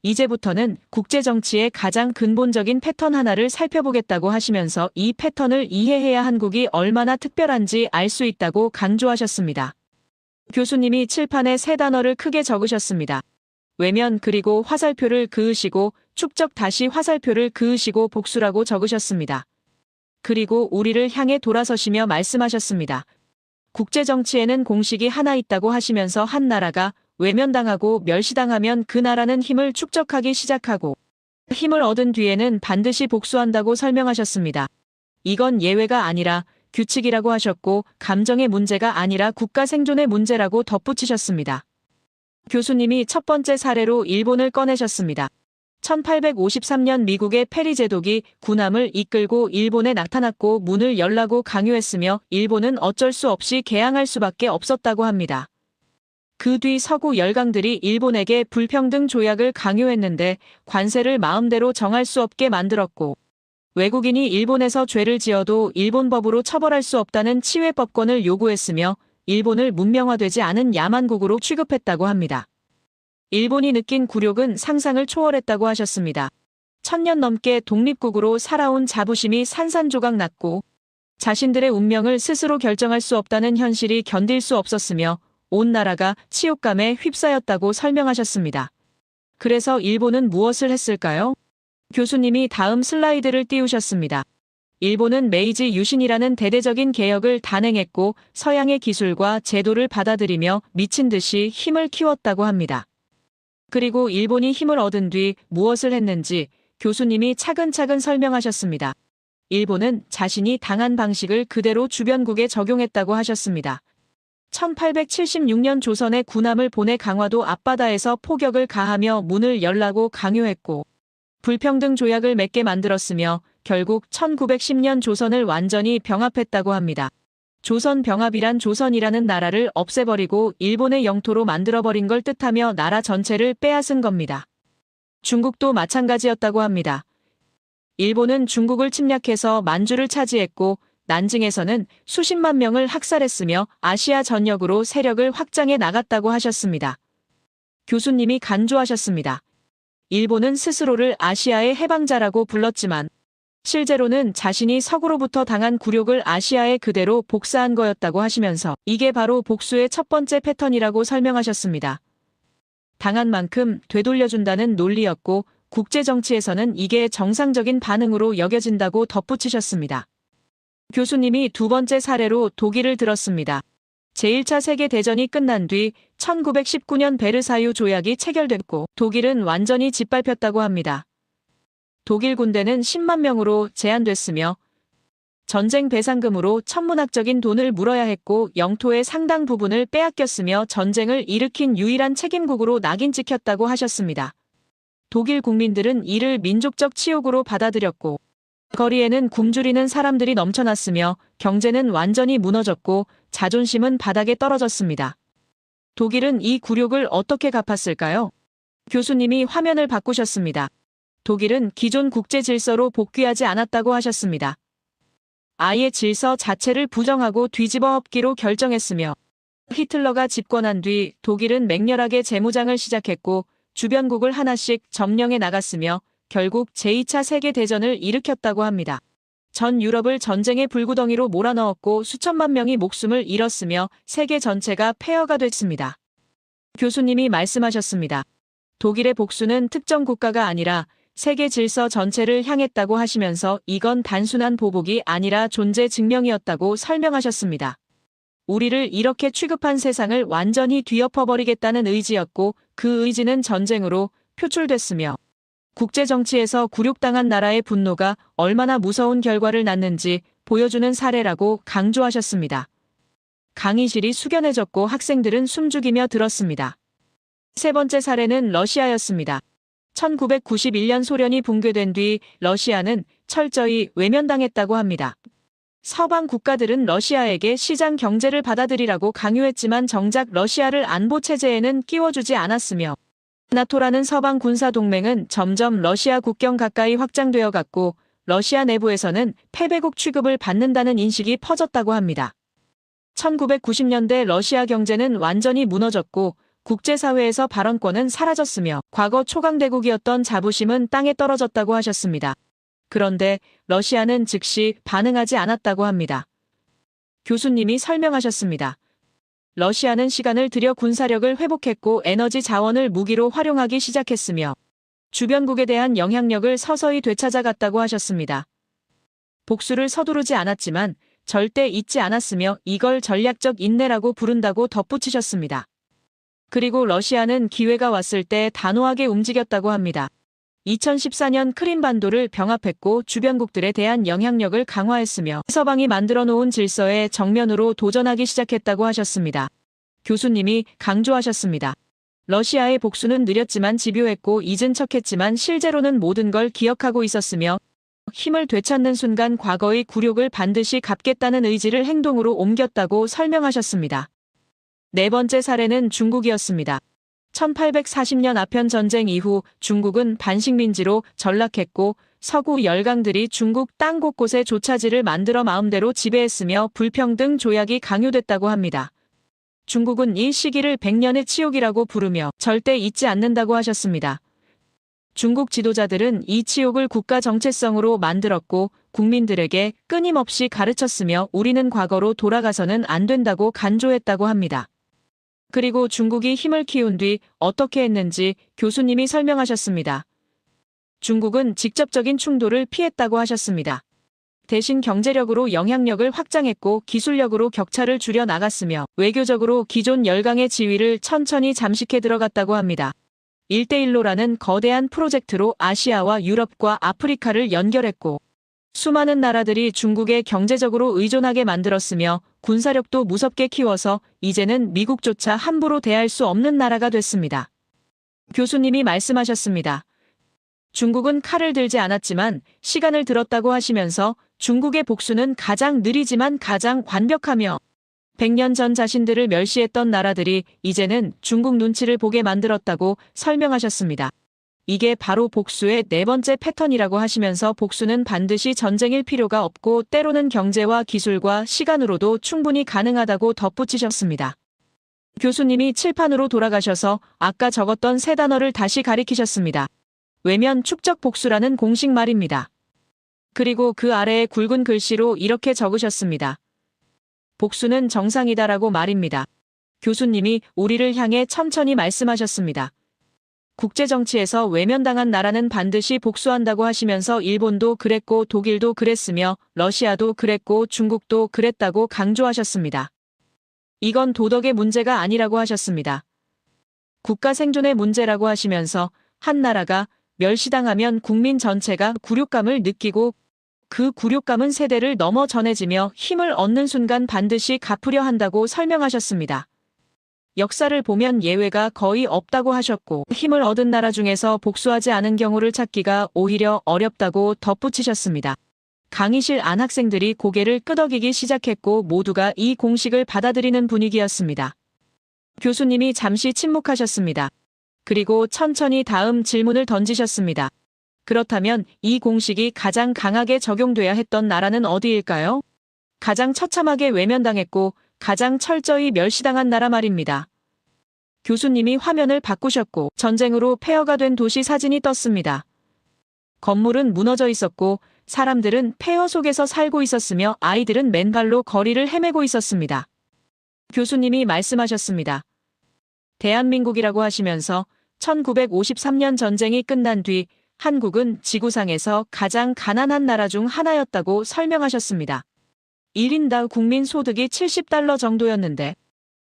이제부터는 국제정치의 가장 근본적인 패턴 하나를 살펴보겠다고 하시면서 이 패턴을 이해해야 한국이 얼마나 특별한지 알 수 있다고 강조하셨습니다. 교수님이 칠판에 세 단어를 크게 적으셨습니다. 외면 그리고 화살표를 그으시고 축적 다시 화살표를 그으시고 복수라고 적으셨습니다. 그리고 우리를 향해 돌아서시며 말씀하셨습니다. 국제정치에는 공식이 하나 있다고 하시면서 한 나라가 외면당하고 멸시당하면 그 나라는 힘을 축적하기 시작하고 힘을 얻은 뒤에는 반드시 복수한다고 설명하셨습니다. 이건 예외가 아니라 규칙이라고 하셨고 감정의 문제가 아니라 국가 생존의 문제라고 덧붙이셨습니다. 교수님이 첫 번째 사례로 일본을 꺼내셨습니다. 1853년 미국의 페리 제독이 군함을 이끌고 일본에 나타났고 문을 열라고 강요했으며 일본은 어쩔 수 없이 개항할 수밖에 없었다고 합니다. 그 뒤 서구 열강들이 일본에게 불평등 조약을 강요했는데 관세를 마음대로 정할 수 없게 만들었고 외국인이 일본에서 죄를 지어도 일본 법으로 처벌할 수 없다는 치외법권을 요구했으며 일본을 문명화되지 않은 야만국으로 취급했다고 합니다. 일본이 느낀 굴욕은 상상을 초월했다고 하셨습니다. 1000년 넘게 독립국으로 살아온 자부심이 산산조각 났고 자신들의 운명을 스스로 결정할 수 없다는 현실이 견딜 수 없었으며 온 나라가 치욕감에 휩싸였다고 설명하셨습니다. 그래서 일본은 무엇을 했을까요? 교수님이 다음 슬라이드를 띄우셨습니다. 일본은 메이지 유신이라는 대대적인 개혁을 단행했고 서양의 기술과 제도를 받아들이며 미친 듯이 힘을 키웠다고 합니다. 그리고 일본이 힘을 얻은 뒤 무엇을 했는지 교수님이 차근차근 설명하셨습니다. 일본은 자신이 당한 방식을 그대로 주변국에 적용했다고 하셨습니다. 1876년 조선에 군함을 보내 강화도 앞바다에서 포격을 가하며 문을 열라고 강요했고 불평등 조약을 맺게 만들었으며 결국 1910년 조선을 완전히 병합했다고 합니다. 조선 병합이란 조선이라는 나라를 없애버리고 일본의 영토로 만들어버린 걸 뜻하며 나라 전체를 빼앗은 겁니다. 중국도 마찬가지였다고 합니다. 일본은 중국을 침략해서 만주를 차지했고 난징에서는 수십만 명을 학살했으며 아시아 전역으로 세력을 확장해 나갔다고 하셨습니다. 교수님이 간주하셨습니다. 일본은 스스로를 아시아의 해방자라고 불렀지만 실제로는 자신이 서구로부터 당한 굴욕을 아시아에 그대로 복사한 거였다고 하시면서 이게 바로 복수의 첫 번째 패턴이라고 설명하셨습니다. 당한 만큼 되돌려준다는 논리였고 국제정치에서는 이게 정상적인 반응으로 여겨진다고 덧붙이셨습니다. 교수님이 두 번째 사례로 독일을 들었습니다. 제1차 세계대전이 끝난 뒤 1919년 베르사유 조약이 체결됐고 독일은 완전히 짓밟혔다고 합니다. 독일 군대는 10만 명으로 제한됐으며 전쟁 배상금으로 천문학적인 돈을 물어야 했고 영토의 상당 부분을 빼앗겼으며 전쟁을 일으킨 유일한 책임국으로 낙인 찍혔다고 하셨습니다. 독일 국민들은 이를 민족적 치욕으로 받아들였고 거리에는 굶주리는 사람들이 넘쳐났으며 경제는 완전히 무너졌고 자존심은 바닥에 떨어졌습니다. 독일은 이 굴욕을 어떻게 갚았을까요? 교수님이 화면을 바꾸셨습니다. 독일은 기존 국제 질서로 복귀하지 않았다고 하셨습니다. 아예 질서 자체를 부정하고 뒤집어 엎기로 결정했으며 히틀러가 집권한 뒤 독일은 맹렬하게 재무장을 시작했고 주변국을 하나씩 점령해 나갔으며 결국 제2차 세계대전을 일으켰다고 합니다. 전 유럽을 전쟁의 불구덩이로 몰아넣었고 수천만 명이 목숨을 잃었으며 세계 전체가 폐허가 됐습니다. 교수님이 말씀하셨습니다. 독일의 복수는 특정 국가가 아니라 세계 질서 전체를 향했다고 하시면서 이건 단순한 보복이 아니라 존재 증명이었다고 설명하셨습니다. 우리를 이렇게 취급한 세상을 완전히 뒤엎어버리겠다는 의지였고 그 의지는 전쟁으로 표출됐으며 국제정치에서 굴욕당한 나라의 분노가 얼마나 무서운 결과를 낳는지 보여주는 사례라고 강조하셨습니다. 강의실이 숙연해졌고 학생들은 숨죽이며 들었습니다. 세 번째 사례는 러시아였습니다. 1991년 소련이 붕괴된 뒤 러시아는 철저히 외면당했다고 합니다. 서방 국가들은 러시아에게 시장 경제를 받아들이라고 강요했지만 정작 러시아를 안보 체제에는 끼워주지 않았으며 나토라는 서방 군사 동맹은 점점 러시아 국경 가까이 확장되어 갔고 러시아 내부에서는 패배국 취급을 받는다는 인식이 퍼졌다고 합니다. 1990년대 러시아 경제는 완전히 무너졌고 국제사회에서 발언권은 사라졌으며 과거 초강대국이었던 자부심은 땅에 떨어졌다고 하셨습니다. 그런데 러시아는 즉시 반응하지 않았다고 합니다. 교수님이 설명하셨습니다. 러시아는 시간을 들여 군사력을 회복했고 에너지 자원을 무기로 활용하기 시작했으며 주변국에 대한 영향력을 서서히 되찾아갔다고 하셨습니다. 복수를 서두르지 않았지만 절대 잊지 않았으며 이걸 전략적 인내라고 부른다고 덧붙이셨습니다. 그리고 러시아는 기회가 왔을 때 단호하게 움직였다고 합니다. 2014년 크림반도를 병합했고 주변국들에 대한 영향력을 강화했으며 서방이 만들어 놓은 질서에 정면으로 도전하기 시작했다고 하셨습니다. 교수님이 강조하셨습니다. 러시아의 복수는 느렸지만 집요했고 잊은 척했지만 실제로는 모든 걸 기억하고 있었으며 힘을 되찾는 순간 과거의 굴욕을 반드시 갚겠다는 의지를 행동으로 옮겼다고 설명하셨습니다. 네 번째 사례는 중국이었습니다. 1840년 아편 전쟁 이후 중국은 반식민지로 전락했고 서구 열강들이 중국 땅 곳곳에 조차지를 만들어 마음대로 지배했으며 불평등 조약이 강요됐다고 합니다. 중국은 이 시기를 100년의 치욕이라고 부르며 절대 잊지 않는다고 하셨습니다. 중국 지도자들은 이 치욕을 국가 정체성으로 만들었고 국민들에게 끊임없이 가르쳤으며 우리는 과거로 돌아가서는 안 된다고 간조했다고 합니다. 그리고 중국이 힘을 키운 뒤 어떻게 했는지 교수님이 설명하셨습니다. 중국은 직접적인 충돌을 피했다고 하셨습니다. 대신 경제력으로 영향력을 확장했고 기술력으로 격차를 줄여 나갔으며 외교적으로 기존 열강의 지위를 천천히 잠식해 들어갔다고 합니다. 1대1로라는 거대한 프로젝트로 아시아와 유럽과 아프리카를 연결했고 수많은 나라들이 중국에 경제적으로 의존하게 만들었으며 군사력도 무섭게 키워서 이제는 미국조차 함부로 대할 수 없는 나라가 됐습니다. 교수님이 말씀하셨습니다. 중국은 칼을 들지 않았지만 시간을 들었다고 하시면서 중국의 복수는 가장 느리지만 가장 완벽하며 100년 전 자신들을 멸시했던 나라들이 이제는 중국 눈치를 보게 만들었다고 설명하셨습니다. 이게 바로 복수의 네 번째 패턴이라고 하시면서 복수는 반드시 전쟁일 필요가 없고 때로는 경제와 기술과 시간으로도 충분히 가능하다고 덧붙이셨습니다. 교수님이 칠판으로 돌아가셔서 아까 적었던 세 단어를 다시 가리키셨습니다. 외면 축적 복수라는 공식 말입니다. 그리고 그 아래에 굵은 글씨로 이렇게 적으셨습니다. 복수는 정상이다라고 말입니다. 교수님이 우리를 향해 천천히 말씀하셨습니다. 국제정치에서 외면당한 나라는 반드시 복수한다고 하시면서 일본도 그랬고 독일도 그랬으며 러시아도 그랬고 중국도 그랬다고 강조하셨습니다. 이건 도덕의 문제가 아니라고 하셨습니다. 국가 생존의 문제라고 하시면서 한 나라가 멸시당하면 국민 전체가 굴욕감을 느끼고 그 굴욕감은 세대를 넘어 전해지며 힘을 얻는 순간 반드시 갚으려 한다고 설명하셨습니다. 역사를 보면 예외가 거의 없다고 하셨고 힘을 얻은 나라 중에서 복수하지 않은 경우를 찾기가 오히려 어렵다고 덧붙이셨습니다. 강의실 안 학생들이 고개를 끄덕이기 시작했고 모두가 이 공식을 받아들이는 분위기였습니다. 교수님이 잠시 침묵하셨습니다. 그리고 천천히 다음 질문을 던지셨습니다. 그렇다면 이 공식이 가장 강하게 적용돼야 했던 나라는 어디일까요? 가장 처참하게 외면당했고 가장 철저히 멸시당한 나라 말입니다. 교수님이 화면을 바꾸셨고 전쟁으로 폐허가 된 도시 사진이 떴습니다. 건물은 무너져 있었고 사람들은 폐허 속에서 살고 있었으며 아이들은 맨발로 거리를 헤매고 있었습니다. 교수님이 말씀하셨습니다. 대한민국이라고 하시면서 1953년 전쟁이 끝난 뒤 한국은 지구상에서 가장 가난한 나라 중 하나였다고 설명하셨습니다. 1인당 국민 소득이 70달러 정도였는데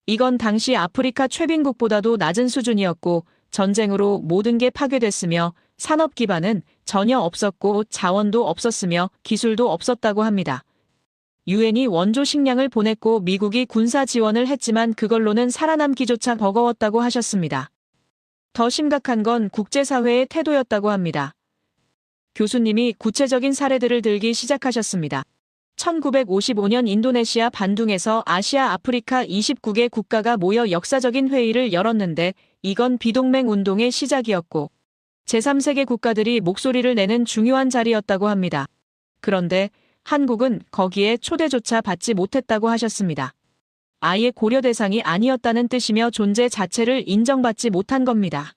이건 당시 아프리카 최빈국보다도 낮은 수준이었고 전쟁으로 모든 게 파괴됐으며 산업 기반은 전혀 없었고 자원도 없었으며 기술도 없었다고 합니다. 유엔이 원조 식량을 보냈고 미국이 군사 지원을 했지만 그걸로는 살아남기조차 버거웠다고 하셨습니다. 더 심각한 건 국제사회의 태도였다고 합니다. 교수님이 구체적인 사례들을 들기 시작하셨습니다. 1955년 인도네시아 반둥에서 아시아 아프리카 29개 국가가 모여 역사적인 회의를 열었는데 이건 비동맹 운동의 시작이었고 제3세계 국가들이 목소리를 내는 중요한 자리였다고 합니다. 그런데 한국은 거기에 초대조차 받지 못했다고 하셨습니다. 아예 고려 대상이 아니었다는 뜻이며 존재 자체를 인정받지 못한 겁니다.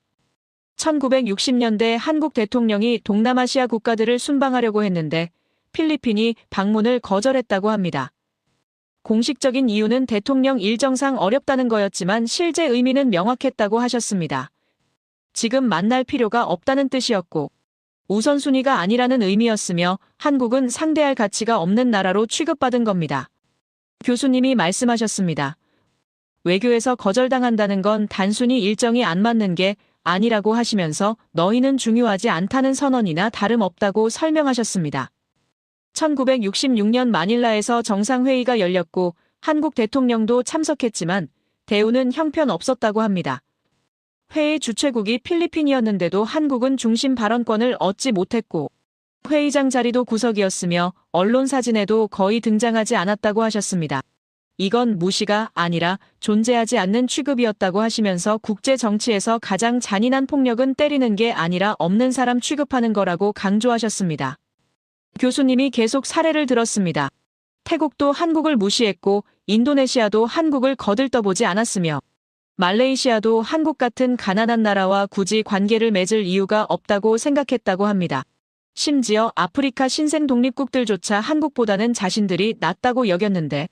1960년대 한국 대통령이 동남아시아 국가들을 순방하려고 했는데 필리핀이 방문을 거절했다고 합니다. 공식적인 이유는 대통령 일정상 어렵다는 거였지만 실제 의미는 명확했다고 하셨습니다. 지금 만날 필요가 없다는 뜻이었고 우선순위가 아니라는 의미였으며 한국은 상대할 가치가 없는 나라로 취급받은 겁니다. 교수님이 말씀하셨습니다. 외교에서 거절당한다는 건 단순히 일정이 안 맞는 게 아니라고 하시면서 너희는 중요하지 않다는 선언이나 다름없다고 설명하셨습니다. 1966년 마닐라에서 정상회의가 열렸고 한국 대통령도 참석했지만 대우는 형편없었다고 합니다. 회의 주최국이 필리핀이었는데도 한국은 중심 발언권을 얻지 못했고 회의장 자리도 구석이었으며 언론 사진에도 거의 등장하지 않았다고 하셨습니다. 이건 무시가 아니라 존재하지 않는 취급이었다고 하시면서 국제 정치에서 가장 잔인한 폭력은 때리는 게 아니라 없는 사람 취급하는 거라고 강조하셨습니다. 교수님이 계속 사례를 들었습니다. 태국도 한국을 무시했고 인도네시아도 한국을 거들떠보지 않았으며 말레이시아도 한국 같은 가난한 나라와 굳이 관계를 맺을 이유가 없다고 생각했다고 합니다. 심지어 아프리카 신생 독립국들조차 한국보다는 자신들이 낫다고 여겼는데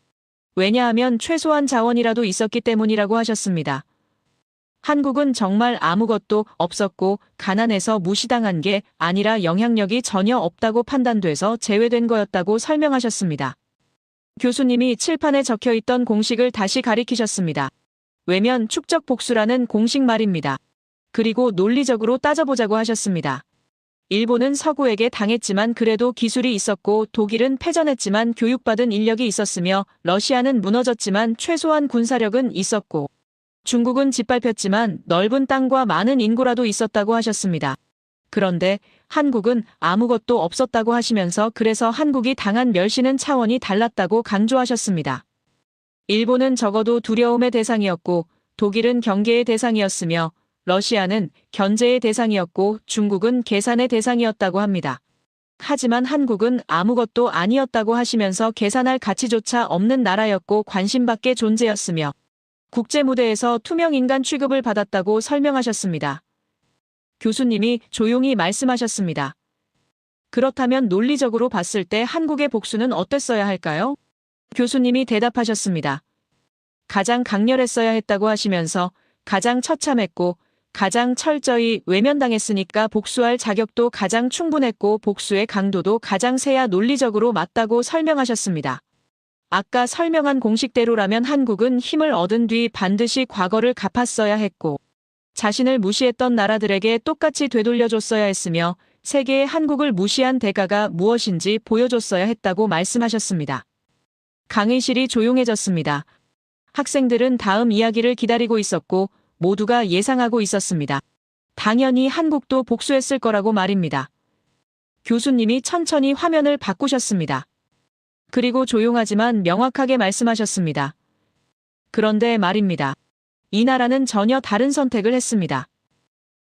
왜냐하면 최소한 자원이라도 있었기 때문이라고 하셨습니다. 한국은 정말 아무것도 없었고 가난해서 무시당한 게 아니라 영향력이 전혀 없다고 판단돼서 제외된 거였다고 설명하셨습니다. 교수님이 칠판에 적혀있던 공식을 다시 가리키셨습니다. 외면 축적 복수라는 공식 말입니다. 그리고 논리적으로 따져보자고 하셨습니다. 일본은 서구에게 당했지만 그래도 기술이 있었고 독일은 패전했지만 교육받은 인력이 있었으며 러시아는 무너졌지만 최소한 군사력은 있었고 중국은 짓밟혔지만 넓은 땅과 많은 인구라도 있었다고 하셨습니다. 그런데 한국은 아무것도 없었다고 하시면서 그래서 한국이 당한 멸시는 차원이 달랐다고 강조하셨습니다. 일본은 적어도 두려움의 대상이었고 독일은 경계의 대상이었으며 러시아는 견제의 대상이었고 중국은 계산의 대상이었다고 합니다. 하지만 한국은 아무것도 아니었다고 하시면서 계산할 가치조차 없는 나라였고 관심밖의 존재였으며 국제 무대에서 투명 인간 취급을 받았다고 설명하셨습니다. 교수님이 조용히 말씀하셨습니다. 그렇다면 논리적으로 봤을 때 한국의 복수는 어땠어야 할까요? 교수님이 대답하셨습니다. 가장 강렬했어야 했다고 하시면서 가장 처참했고 가장 철저히 외면당했으니까 복수할 자격도 가장 충분했고 복수의 강도도 가장 세야 논리적으로 맞다고 설명하셨습니다. 아까 설명한 공식대로라면 한국은 힘을 얻은 뒤 반드시 과거를 갚았어야 했고 자신을 무시했던 나라들에게 똑같이 되돌려줬어야 했으며 세계의 한국을 무시한 대가가 무엇인지 보여줬어야 했다고 말씀하셨습니다. 강의실이 조용해졌습니다. 학생들은 다음 이야기를 기다리고 있었고 모두가 예상하고 있었습니다. 당연히 한국도 복수했을 거라고 말입니다. 교수님이 천천히 화면을 바꾸셨습니다. 그리고 조용하지만 명확하게 말씀하셨습니다. 그런데 말입니다. 이 나라는 전혀 다른 선택을 했습니다.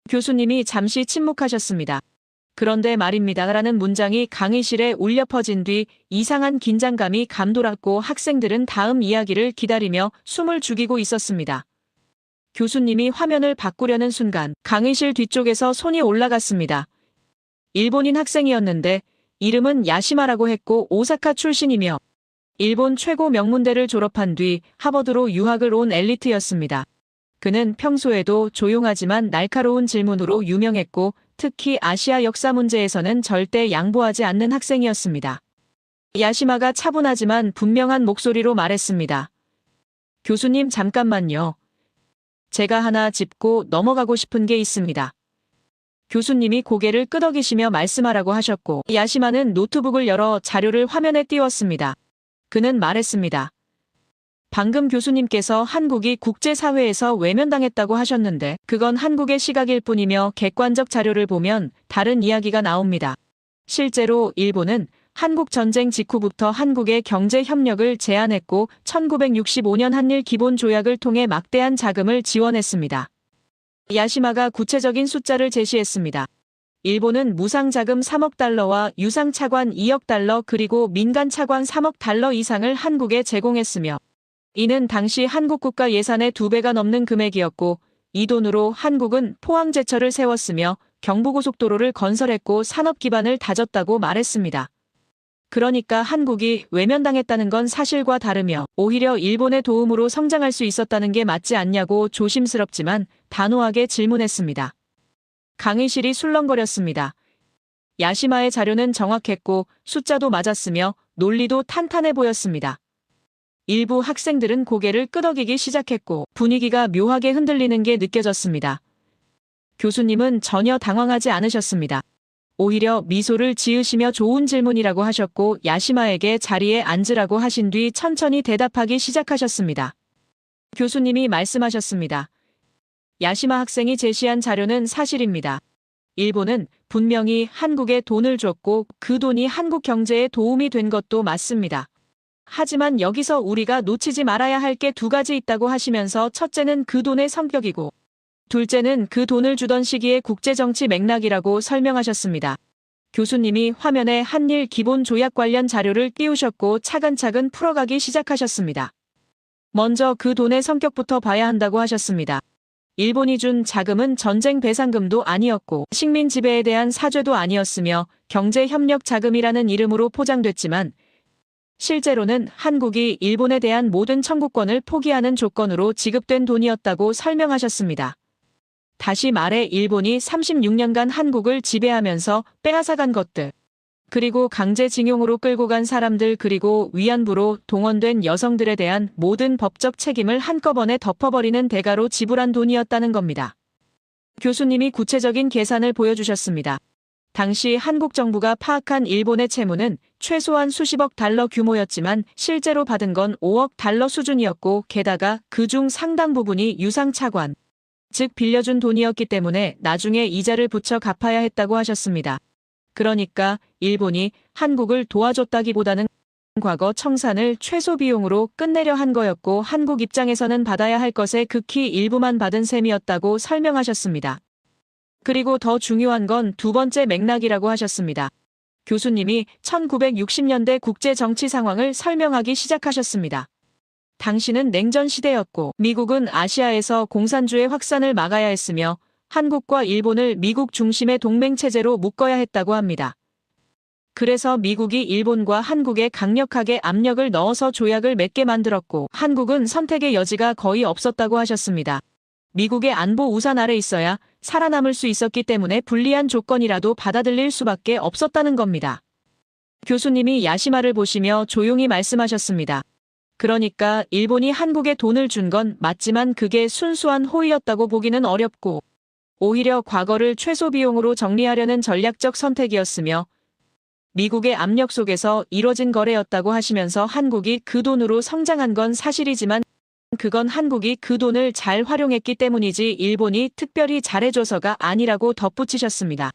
교수님이 잠시 침묵하셨습니다. 그런데 말입니다. 라는 문장이 강의실에 울려 퍼진 뒤 이상한 긴장감이 감돌았고 학생들은 다음 이야기를 기다리며 숨을 죽이고 있었습니다. 교수님이 화면을 바꾸려는 순간 강의실 뒤쪽에서 손이 올라갔습니다. 일본인 학생이었는데 이름은 야시마라고 했고 오사카 출신이며 일본 최고 명문대를 졸업한 뒤 하버드로 유학을 온 엘리트였습니다. 그는 평소에도 조용하지만 날카로운 질문으로 유명했고 특히 아시아 역사 문제에서는 절대 양보하지 않는 학생이었습니다. 야시마가 차분하지만 분명한 목소리로 말했습니다. 교수님 잠깐만요. 제가 하나 짚고 넘어가고 싶은 게 있습니다. 교수님이 고개를 끄덕이시며 말씀하라고 하셨고 야시마는 노트북을 열어 자료를 화면에 띄웠습니다. 그는 말했습니다. 방금 교수님께서 한국이 국제사회에서 외면당했다고 하셨는데 그건 한국의 시각일 뿐이며 객관적 자료를 보면 다른 이야기가 나옵니다. 실제로 일본은 한국 전쟁 직후부터 한국의 경제 협력을 제안했고 1965년 한일 기본 조약을 통해 막대한 자금을 지원했습니다. 야시마가 구체적인 숫자를 제시했습니다. 일본은 무상 자금 3억 달러와 유상 차관 2억 달러 그리고 민간 차관 3억 달러 이상을 한국에 제공했으며 이는 당시 한국 국가 예산의 2배가 넘는 금액이었고 이 돈으로 한국은 포항제철을 세웠으며 경부고속도로를 건설했고 산업 기반을 다졌다고 말했습니다. 그러니까 한국이 외면당했다는 건 사실과 다르며 오히려 일본의 도움으로 성장할 수 있었다는 게 맞지 않냐고 조심스럽지만 단호하게 질문했습니다. 강의실이 술렁거렸습니다. 야시마의 자료는 정확했고 숫자도 맞았으며 논리도 탄탄해 보였습니다. 일부 학생들은 고개를 끄덕이기 시작했고 분위기가 묘하게 흔들리는 게 느껴졌습니다. 교수님은 전혀 당황하지 않으셨습니다. 오히려 미소를 지으시며 좋은 질문이라고 하셨고 야시마에게 자리에 앉으라고 하신 뒤 천천히 대답하기 시작하셨습니다. 교수님이 말씀하셨습니다. 야시마 학생이 제시한 자료는 사실입니다. 일본은 분명히 한국에 돈을 줬고 그 돈이 한국 경제에 도움이 된 것도 맞습니다. 하지만 여기서 우리가 놓치지 말아야 할 게 2가지 있다고 하시면서 첫째는 그 돈의 성격이고 둘째는 그 돈을 주던 시기의 국제정치 맥락이라고 설명하셨습니다. 교수님이 화면에 한일 기본 조약 관련 자료를 띄우셨고 차근차근 풀어가기 시작하셨습니다. 먼저 그 돈의 성격부터 봐야 한다고 하셨습니다. 일본이 준 자금은 전쟁 배상금도 아니었고 식민 지배에 대한 사죄도 아니었으며 경제협력 자금이라는 이름으로 포장됐지만 실제로는 한국이 일본에 대한 모든 청구권을 포기하는 조건으로 지급된 돈이었다고 설명하셨습니다. 다시 말해 일본이 36년간 한국을 지배하면서 빼앗아간 것들, 그리고 강제징용으로 끌고 간 사람들 그리고 위안부로 동원된 여성들에 대한 모든 법적 책임을 한꺼번에 덮어버리는 대가로 지불한 돈이었다는 겁니다. 교수님이 구체적인 계산을 보여주셨습니다. 당시 한국 정부가 파악한 일본의 채무는 최소한 수십억 달러 규모였지만 실제로 받은 건 5억 달러 수준이었고 게다가 그중 상당 부분이 유상차관, 즉 빌려준 돈이었기 때문에 나중에 이자를 붙여 갚아야 했다고 하셨습니다. 그러니까 일본이 한국을 도와줬다기보다는 과거 청산을 최소 비용으로 끝내려 한 거였고 한국 입장에서는 받아야 할 것의 극히 일부만 받은 셈이었다고 설명하셨습니다. 그리고 더 중요한 건 두 번째 맥락이라고 하셨습니다. 교수님이 1960년대 국제 정치 상황을 설명하기 시작하셨습니다. 당시는 냉전 시대였고 미국은 아시아에서 공산주의 확산을 막아야 했으며 한국과 일본을 미국 중심의 동맹체제로 묶어야 했다고 합니다. 그래서 미국이 일본과 한국에 강력하게 압력을 넣어서 조약을 맺게 만들었고 한국은 선택의 여지가 거의 없었다고 하셨습니다. 미국의 안보 우산 아래 있어야 살아남을 수 있었기 때문에 불리한 조건이라도 받아들일 수밖에 없었다는 겁니다. 교수님이 야시마를 보시며 조용히 말씀하셨습니다. 그러니까 일본이 한국에 돈을 준 건 맞지만 그게 순수한 호의였다고 보기는 어렵고 오히려 과거를 최소 비용으로 정리하려는 전략적 선택이었으며 미국의 압력 속에서 이뤄진 거래였다고 하시면서 한국이 그 돈으로 성장한 건 사실이지만 그건 한국이 그 돈을 잘 활용했기 때문이지 일본이 특별히 잘해줘서가 아니라고 덧붙이셨습니다.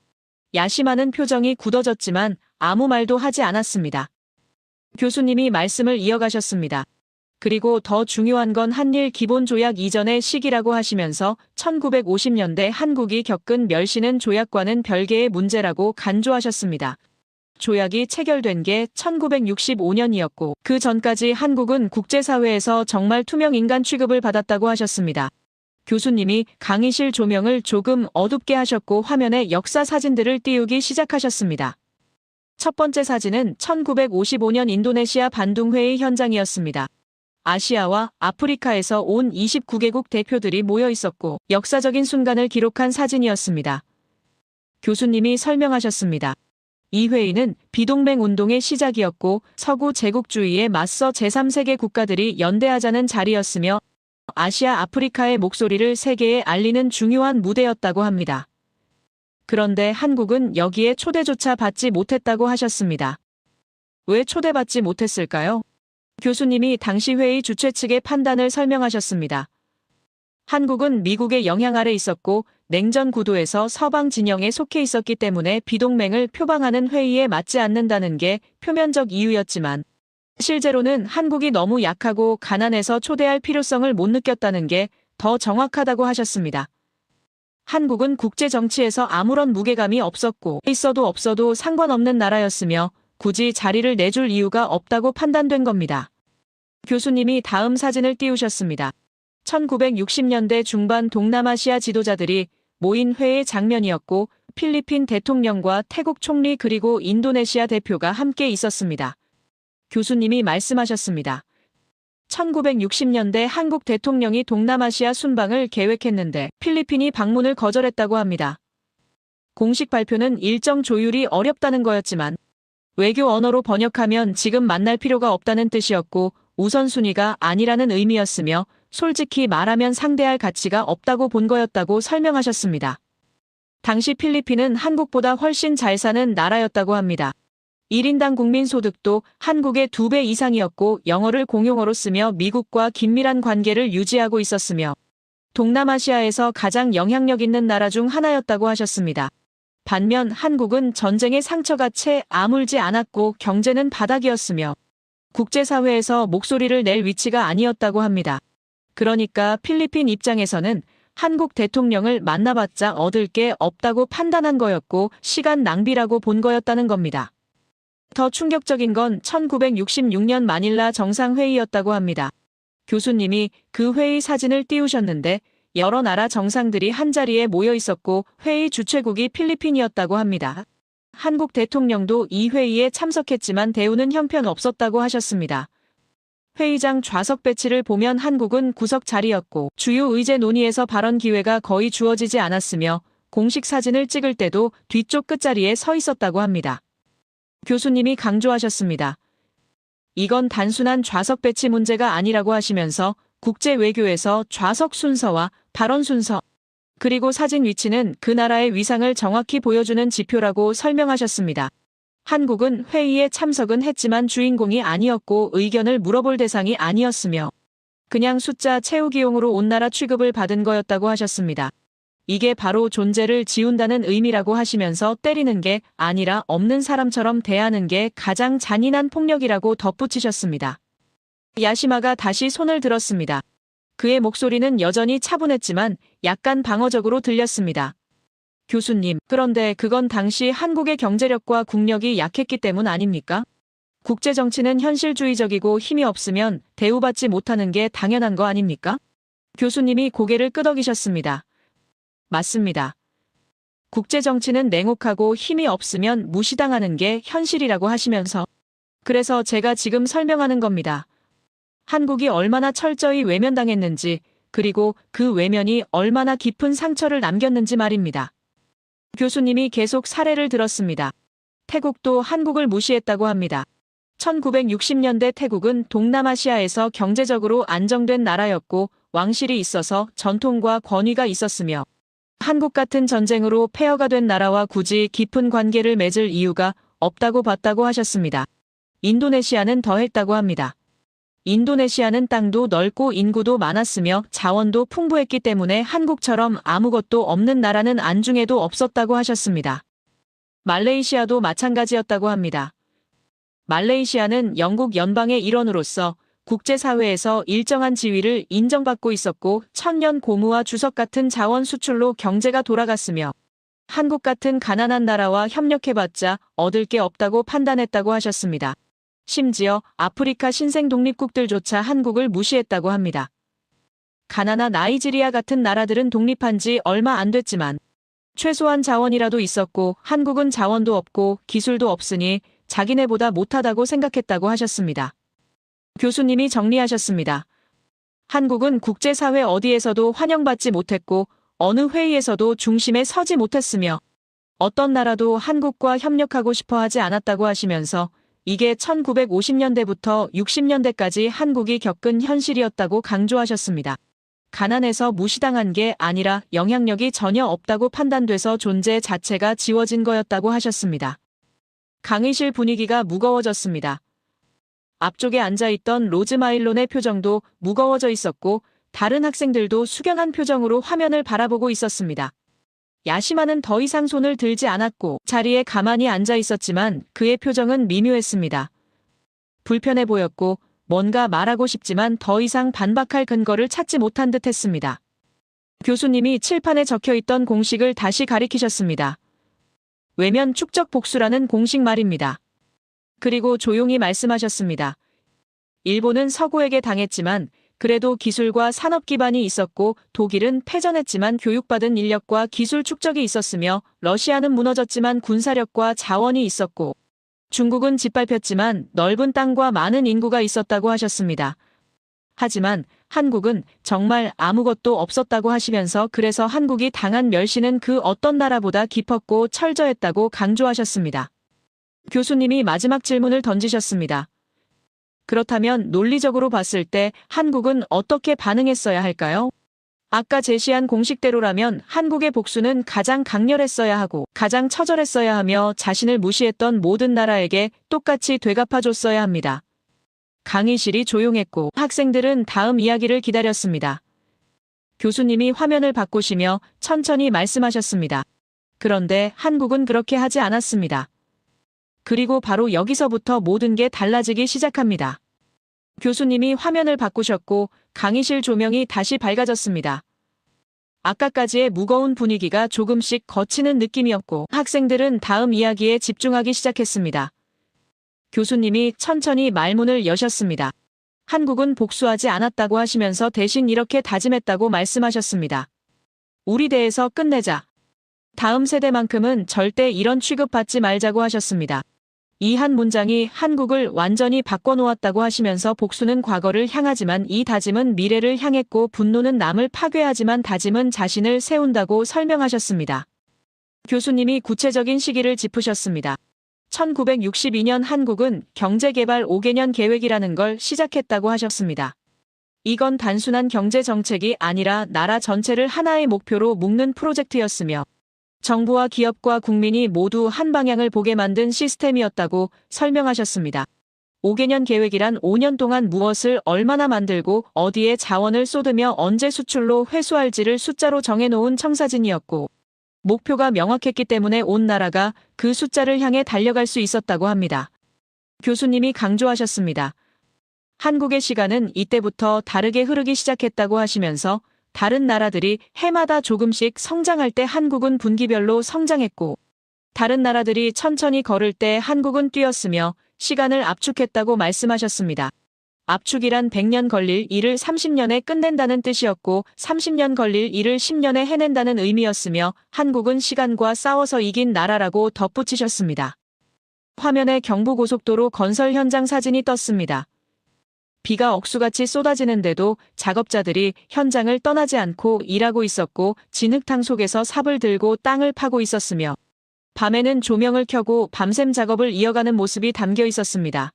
야시마는 표정이 굳어졌지만 아무 말도 하지 않았습니다. 교수님이 말씀을 이어가셨습니다. 그리고 더 중요한 건 한일 기본조약 이전의 시기라고 하시면서 1950년대 한국이 겪은 멸시는 조약과는 별개의 문제라고 간조하셨습니다. 조약이 체결된 게 1965년이었고 그 전까지 한국은 국제사회에서 정말 투명 인간 취급을 받았다고 하셨습니다. 교수님이 강의실 조명을 조금 어둡게 하셨고 화면에 역사 사진들을 띄우기 시작하셨습니다. 첫 번째 사진은 1955년 인도네시아 반둥회의 현장이었습니다. 아시아와 아프리카에서 온 29개국 대표들이 모여 있었고 역사적인 순간을 기록한 사진이었습니다. 교수님이 설명하셨습니다. 이 회의는 비동맹 운동의 시작이었고 서구 제국주의에 맞서 제3세계 국가들이 연대하자는 자리였으며 아시아 아프리카의 목소리를 세계에 알리는 중요한 무대였다고 합니다. 그런데 한국은 여기에 초대조차 받지 못했다고 하셨습니다. 왜 초대받지 못했을까요? 교수님이 당시 회의 주최 측의 판단을 설명하셨습니다. 한국은 미국의 영향 아래 있었고 냉전 구도에서 서방 진영에 속해 있었기 때문에 비동맹을 표방하는 회의에 맞지 않는다는 게 표면적 이유였지만 실제로는 한국이 너무 약하고 가난해서 초대할 필요성을 못 느꼈다는 게 더 정확하다고 하셨습니다. 한국은 국제 정치에서 아무런 무게감이 없었고 있어도 없어도 상관없는 나라였으며 굳이 자리를 내줄 이유가 없다고 판단된 겁니다. 교수님이 다음 사진을 띄우셨습니다. 1960년대 중반 동남아시아 지도자들이 모인 회의 장면이었고 필리핀 대통령과 태국 총리 그리고 인도네시아 대표가 함께 있었습니다. 교수님이 말씀하셨습니다. 1960년대 한국 대통령이 동남아시아 순방을 계획했는데 필리핀이 방문을 거절했다고 합니다. 공식 발표는 일정 조율이 어렵다는 거였지만 외교 언어로 번역하면 지금 만날 필요가 없다는 뜻이었고 우선순위가 아니라는 의미였으며 솔직히 말하면 상대할 가치가 없다고 본 거였다고 설명하셨습니다. 당시 필리핀은 한국보다 훨씬 잘 사는 나라였다고 합니다. 1인당 국민소득도 한국의 2배 이상이었고 영어를 공용어로 쓰며 미국과 긴밀한 관계를 유지하고 있었으며 동남아시아에서 가장 영향력 있는 나라 중 하나였다고 하셨습니다. 반면 한국은 전쟁의 상처가 채 아물지 않았고 경제는 바닥이었으며 국제사회에서 목소리를 낼 위치가 아니었다고 합니다. 그러니까 필리핀 입장에서는 한국 대통령을 만나봤자 얻을 게 없다고 판단한 거였고 시간 낭비라고 본 거였다는 겁니다. 더 충격적인 건 1966년 마닐라 정상회의였다고 합니다. 교수님이 그 회의 사진을 띄우셨는데 여러 나라 정상들이 한자리에 모여 있었고 회의 주최국이 필리핀이었다고 합니다. 한국 대통령도 이 회의에 참석했지만 대우는 형편없었다고 하셨습니다. 회의장 좌석 배치를 보면 한국은 구석 자리였고 주요 의제 논의에서 발언 기회가 거의 주어지지 않았으며 공식 사진을 찍을 때도 뒤쪽 끝자리에 서 있었다고 합니다. 교수님이 강조하셨습니다. 이건 단순한 좌석 배치 문제가 아니라고 하시면서 국제 외교에서 좌석 순서와 발언 순서, 그리고 사진 위치는 그 나라의 위상을 정확히 보여주는 지표라고 설명하셨습니다. 한국은 회의에 참석은 했지만 주인공이 아니었고 의견을 물어볼 대상이 아니었으며 그냥 숫자 채우기용으로 온 나라 취급을 받은 거였다고 하셨습니다. 이게 바로 존재를 지운다는 의미라고 하시면서 때리는 게 아니라 없는 사람처럼 대하는 게 가장 잔인한 폭력이라고 덧붙이셨습니다. 야시마가 다시 손을 들었습니다. 그의 목소리는 여전히 차분했지만 약간 방어적으로 들렸습니다. 교수님, 그런데 그건 당시 한국의 경제력과 국력이 약했기 때문 아닙니까? 국제정치는 현실주의적이고 힘이 없으면 대우받지 못하는 게 당연한 거 아닙니까? 교수님이 고개를 끄덕이셨습니다. 맞습니다. 국제정치는 냉혹하고 힘이 없으면 무시당하는 게 현실이라고 하시면서 그래서 제가 지금 설명하는 겁니다. 한국이 얼마나 철저히 외면당했는지 그리고 그 외면이 얼마나 깊은 상처를 남겼는지 말입니다. 교수님이 계속 사례를 들었습니다. 태국도 한국을 무시했다고 합니다. 1960년대 태국은 동남아시아에서 경제적으로 안정된 나라였고 왕실이 있어서 전통과 권위가 있었으며 한국 같은 전쟁으로 폐허가 된 나라와 굳이 깊은 관계를 맺을 이유가 없다고 봤다고 하셨습니다. 인도네시아는 더했다고 합니다. 인도네시아는 땅도 넓고 인구도 많았으며 자원도 풍부했기 때문에 한국처럼 아무것도 없는 나라는 안중에도 없었다고 하셨습니다. 말레이시아도 마찬가지였다고 합니다. 말레이시아는 영국 연방의 일원으로서 국제사회에서 일정한 지위를 인정받고 있었고 천년 고무와 주석 같은 자원 수출로 경제가 돌아갔으며 한국 같은 가난한 나라와 협력해봤자 얻을 게 없다고 판단했다고 하셨습니다. 심지어 아프리카 신생 독립국들조차 한국을 무시했다고 합니다. 가나나 나이지리아 같은 나라들은 독립한 지 얼마 안 됐지만 최소한 자원이라도 있었고 한국은 자원도 없고 기술도 없으니 자기네보다 못하다고 생각했다고 하셨습니다. 교수님이 정리하셨습니다. 한국은 국제사회 어디에서도 환영받지 못했고 어느 회의에서도 중심에 서지 못했으며 어떤 나라도 한국과 협력하고 싶어 하지 않았다고 하시면서 이게 1950년대부터 60년대까지 한국이 겪은 현실이었다고 강조하셨습니다. 가난해서 무시당한 게 아니라 영향력이 전혀 없다고 판단돼서 존재 자체가 지워진 거였다고 하셨습니다. 강의실 분위기가 무거워졌습니다. 앞쪽에 앉아있던 로즈마일론의 표정도 무거워져 있었고 다른 학생들도 숙연한 표정으로 화면을 바라보고 있었습니다. 야시마는 더 이상 손을 들지 않았고 자리에 가만히 앉아 있었지만 그의 표정은 미묘했습니다. 불편해 보였고 뭔가 말하고 싶지만 더 이상 반박할 근거를 찾지 못한 듯 했습니다. 교수님이 칠판에 적혀있던 공식을 다시 가리키셨습니다. 외면 축적 복수라는 공식 말입니다. 그리고 조용히 말씀하셨습니다. 일본은 서구에게 당했지만 그래도 기술과 산업 기반이 있었고 독일은 패전했지만 교육받은 인력과 기술 축적이 있었으며 러시아는 무너졌지만 군사력과 자원이 있었고 중국은 짓밟혔지만 넓은 땅과 많은 인구가 있었다고 하셨습니다. 하지만 한국은 정말 아무것도 없었다고 하시면서 그래서 한국이 당한 멸시는 그 어떤 나라보다 깊었고 철저했다고 강조하셨습니다. 교수님이 마지막 질문을 던지셨습니다. 그렇다면 논리적으로 봤을 때 한국은 어떻게 반응했어야 할까요? 아까 제시한 공식대로라면 한국의 복수는 가장 강렬했어야 하고 가장 처절했어야 하며 자신을 무시했던 모든 나라에게 똑같이 되갚아줬어야 합니다. 강의실이 조용했고 학생들은 다음 이야기를 기다렸습니다. 교수님이 화면을 바꾸시며 천천히 말씀하셨습니다. 그런데 한국은 그렇게 하지 않았습니다. 그리고 바로 여기서부터 모든 게 달라지기 시작합니다. 교수님이 화면을 바꾸셨고 강의실 조명이 다시 밝아졌습니다. 아까까지의 무거운 분위기가 조금씩 거치는 느낌이었고 학생들은 다음 이야기에 집중하기 시작했습니다. 교수님이 천천히 말문을 여셨습니다. 한국은 복수하지 않았다고 하시면서 대신 이렇게 다짐했다고 말씀하셨습니다. 우리 대에서 끝내자. 다음 세대만큼은 절대 이런 취급받지 말자고 하셨습니다. 이 한 문장이 한국을 완전히 바꿔놓았다고 하시면서 복수는 과거를 향하지만 이 다짐은 미래를 향했고 분노는 남을 파괴하지만 다짐은 자신을 세운다고 설명하셨습니다. 교수님이 구체적인 시기를 짚으셨습니다. 1962년 한국은 경제개발 5개년 계획이라는 걸 시작했다고 하셨습니다. 이건 단순한 경제 정책이 아니라 나라 전체를 하나의 목표로 묶는 프로젝트였으며 정부와 기업과 국민이 모두 한 방향을 보게 만든 시스템이었다고 설명하셨습니다. 5개년 계획이란 5년 동안 무엇을 얼마나 만들고 어디에 자원을 쏟으며 언제 수출로 회수할지를 숫자로 정해놓은 청사진이었고 목표가 명확했기 때문에 온 나라가 그 숫자를 향해 달려갈 수 있었다고 합니다. 교수님이 강조하셨습니다. 한국의 시간은 이때부터 다르게 흐르기 시작했다고 하시면서 다른 나라들이 해마다 조금씩 성장할 때 한국은 분기별로 성장했고 다른 나라들이 천천히 걸을 때 한국은 뛰었으며 시간을 압축했다고 말씀하셨습니다. 압축이란 100년 걸릴 일을 30년에 끝낸다는 뜻이었고 30년 걸릴 일을 10년에 해낸다는 의미였으며 한국은 시간과 싸워서 이긴 나라라고 덧붙이셨습니다. 화면에 경부고속도로 건설 현장 사진이 떴습니다. 비가 억수같이 쏟아지는데도 작업자들이 현장을 떠나지 않고 일하고 있었고 진흙탕 속에서 삽을 들고 땅을 파고 있었으며 밤에는 조명을 켜고 밤샘 작업을 이어가는 모습이 담겨 있었습니다.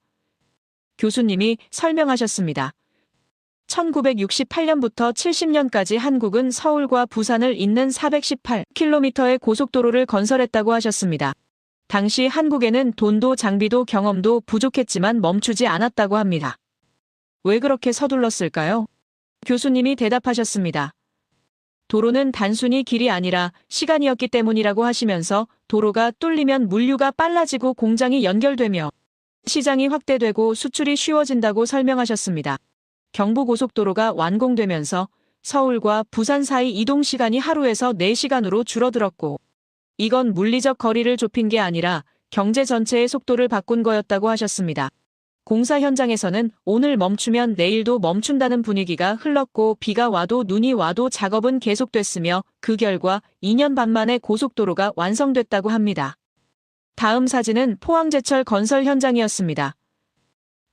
교수님이 설명하셨습니다. 1968년부터 70년까지 한국은 서울과 부산을 잇는 418km의 고속도로를 건설했다고 하셨습니다. 당시 한국에는 돈도 장비도 경험도 부족했지만 멈추지 않았다고 합니다. 왜 그렇게 서둘렀을까요? 교수님이 대답하셨습니다. 도로는 단순히 길이 아니라 시간이었기 때문이라고 하시면서 도로가 뚫리면 물류가 빨라지고 공장이 연결되며 시장이 확대되고 수출이 쉬워진다고 설명하셨습니다. 경부고속도로가 완공되면서 서울과 부산 사이 이동 시간이 하루에서 4시간으로 줄어들었고 이건 물리적 거리를 좁힌 게 아니라 경제 전체의 속도를 바꾼 거였다고 하셨습니다. 공사 현장에서는 오늘 멈추면 내일도 멈춘다는 분위기가 흘렀고 비가 와도 눈이 와도 작업은 계속됐으며 그 결과 2년 반 만에 고속도로가 완성됐다고 합니다. 다음 사진은 포항제철 건설 현장이었습니다.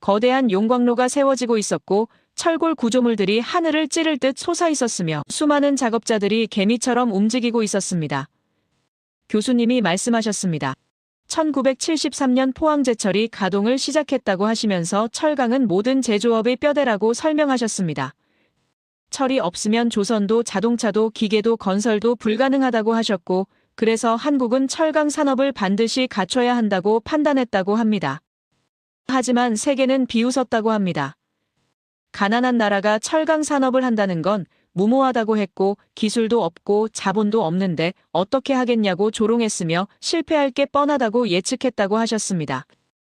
거대한 용광로가 세워지고 있었고 철골 구조물들이 하늘을 찌를 듯 솟아 있었으며 수많은 작업자들이 개미처럼 움직이고 있었습니다. 교수님이 말씀하셨습니다. 1973년 포항제철이 가동을 시작했다고 하시면서 철강은 모든 제조업의 뼈대라고 설명하셨습니다. 철이 없으면 조선도 자동차도 기계도 건설도 불가능하다고 하셨고 그래서 한국은 철강 산업을 반드시 갖춰야 한다고 판단했다고 합니다. 하지만 세계는 비웃었다고 합니다. 가난한 나라가 철강 산업을 한다는 건 무모하다고 했고 기술도 없고 자본도 없는데 어떻게 하겠냐고 조롱했으며 실패할 게 뻔하다고 예측했다고 하셨습니다.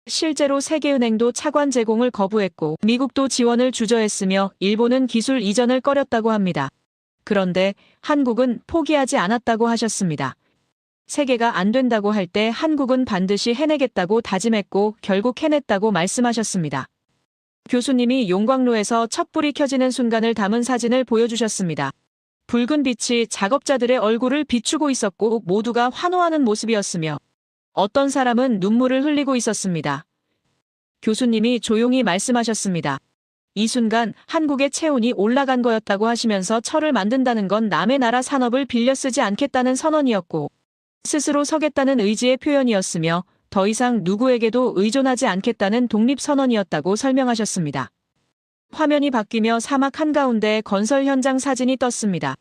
실제로 세계은행도 차관 제공을 거부했고 미국도 지원을 주저했으며 일본은 기술 이전을 꺼렸다고 합니다. 그런데 한국은 포기하지 않았다고 하셨습니다. 세계가 안 된다고 할 때 한국은 반드시 해내겠다고 다짐했고 결국 해냈다고 말씀하셨습니다. 교수님이 용광로에서 촛불이 켜지는 순간을 담은 사진을 보여주셨습니다. 붉은 빛이 작업자들의 얼굴을 비추고 있었고 모두가 환호하는 모습이었으며 어떤 사람은 눈물을 흘리고 있었습니다. 교수님이 조용히 말씀하셨습니다. 이 순간 한국의 체온이 올라간 거였다고 하시면서 철을 만든다는 건 남의 나라 산업을 빌려 쓰지 않겠다는 선언이었고 스스로 서겠다는 의지의 표현이었으며 더 이상 누구에게도 의존하지 않겠다는 독립선언이었다고 설명하셨습니다. 화면이 바뀌며 사막 한가운데 건설 현장 사진이 떴습니다.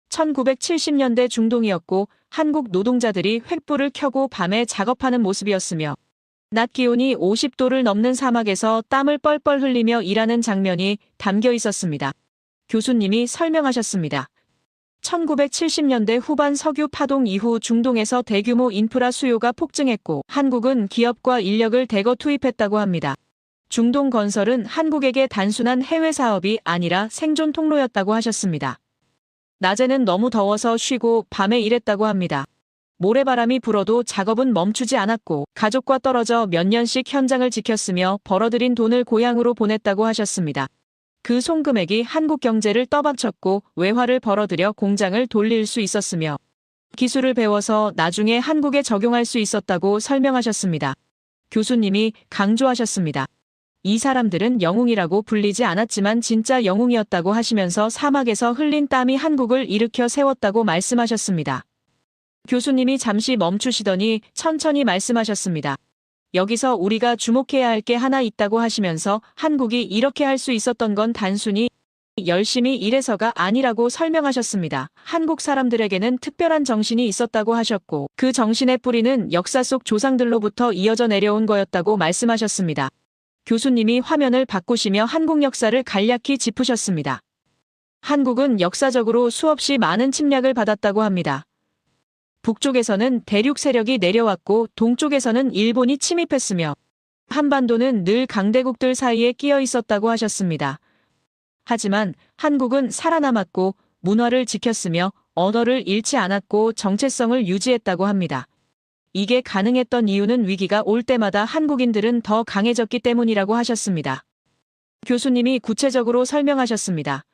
1970년대 중동이었고 한국 노동자들이 횃불을 켜고 밤에 작업하는 모습이었으며 낮 기온이 50도를 넘는 사막에서 땀을 뻘뻘 흘리며 일하는 장면이 담겨 있었습니다. 교수님이 설명하셨습니다. 1970년대 후반 석유 파동 이후 중동에서 대규모 인프라 수요가 폭증했고 한국은 기업과 인력을 대거 투입했다고 합니다. 중동 건설은 한국에게 단순한 해외 사업이 아니라 생존 통로였다고 하셨습니다. 낮에는 너무 더워서 쉬고 밤에 일했다고 합니다. 모래바람이 불어도 작업은 멈추지 않았고 가족과 떨어져 몇 년씩 현장을 지켰으며 벌어들인 돈을 고향으로 보냈다고 하셨습니다. 그 송금액이 한국 경제를 떠받쳤고 외화를 벌어들여 공장을 돌릴 수 있었으며 기술을 배워서 나중에 한국에 적용할 수 있었다고 설명하셨습니다. 교수님이 강조하셨습니다. 이 사람들은 영웅이라고 불리지 않았지만 진짜 영웅이었다고 하시면서 사막에서 흘린 땀이 한국을 일으켜 세웠다고 말씀하셨습니다. 교수님이 잠시 멈추시더니 천천히 말씀하셨습니다. 여기서 우리가 주목해야 할 게 하나 있다고 하시면서 한국이 이렇게 할 수 있었던 건 단순히 열심히 일해서가 아니라고 설명하셨습니다. 한국 사람들에게는 특별한 정신이 있었다고 하셨고 그 정신의 뿌리는 역사 속 조상들로부터 이어져 내려온 거였다고 말씀하셨습니다. 교수님이 화면을 바꾸시며 한국 역사를 간략히 짚으셨습니다. 한국은 역사적으로 수없이 많은 침략을 받았다고 합니다. 북쪽에서는 대륙 세력이 내려왔고 동쪽에서는 일본이 침입했으며 한반도는 늘 강대국들 사이에 끼어 있었다고 하셨습니다. 하지만 한국은 살아남았고 문화를 지켰으며 언어를 잃지 않았고 정체성을 유지했다고 합니다. 이게 가능했던 이유는 위기가 올 때마다 한국인들은 더 강해졌기 때문이라고 하셨습니다. 교수님이 구체적으로 설명하셨습니다.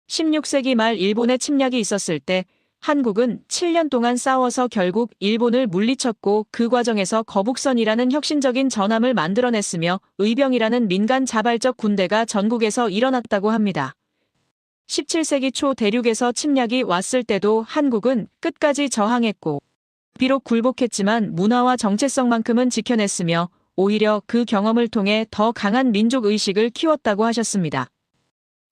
16세기 말 일본의 침략이 있었을 때 한국은 7년 동안 싸워서 결국 일본을 물리쳤고 그 과정에서 거북선이라는 혁신적인 전함을 만들어냈으며 의병이라는 민간 자발적 군대가 전국에서 일어났다고 합니다. 17세기 초 대륙에서 침략이 왔을 때도 한국은 끝까지 저항했고 비록 굴복했지만 문화와 정체성만큼은 지켜냈으며 오히려 그 경험을 통해 더 강한 민족 의식을 키웠다고 하셨습니다.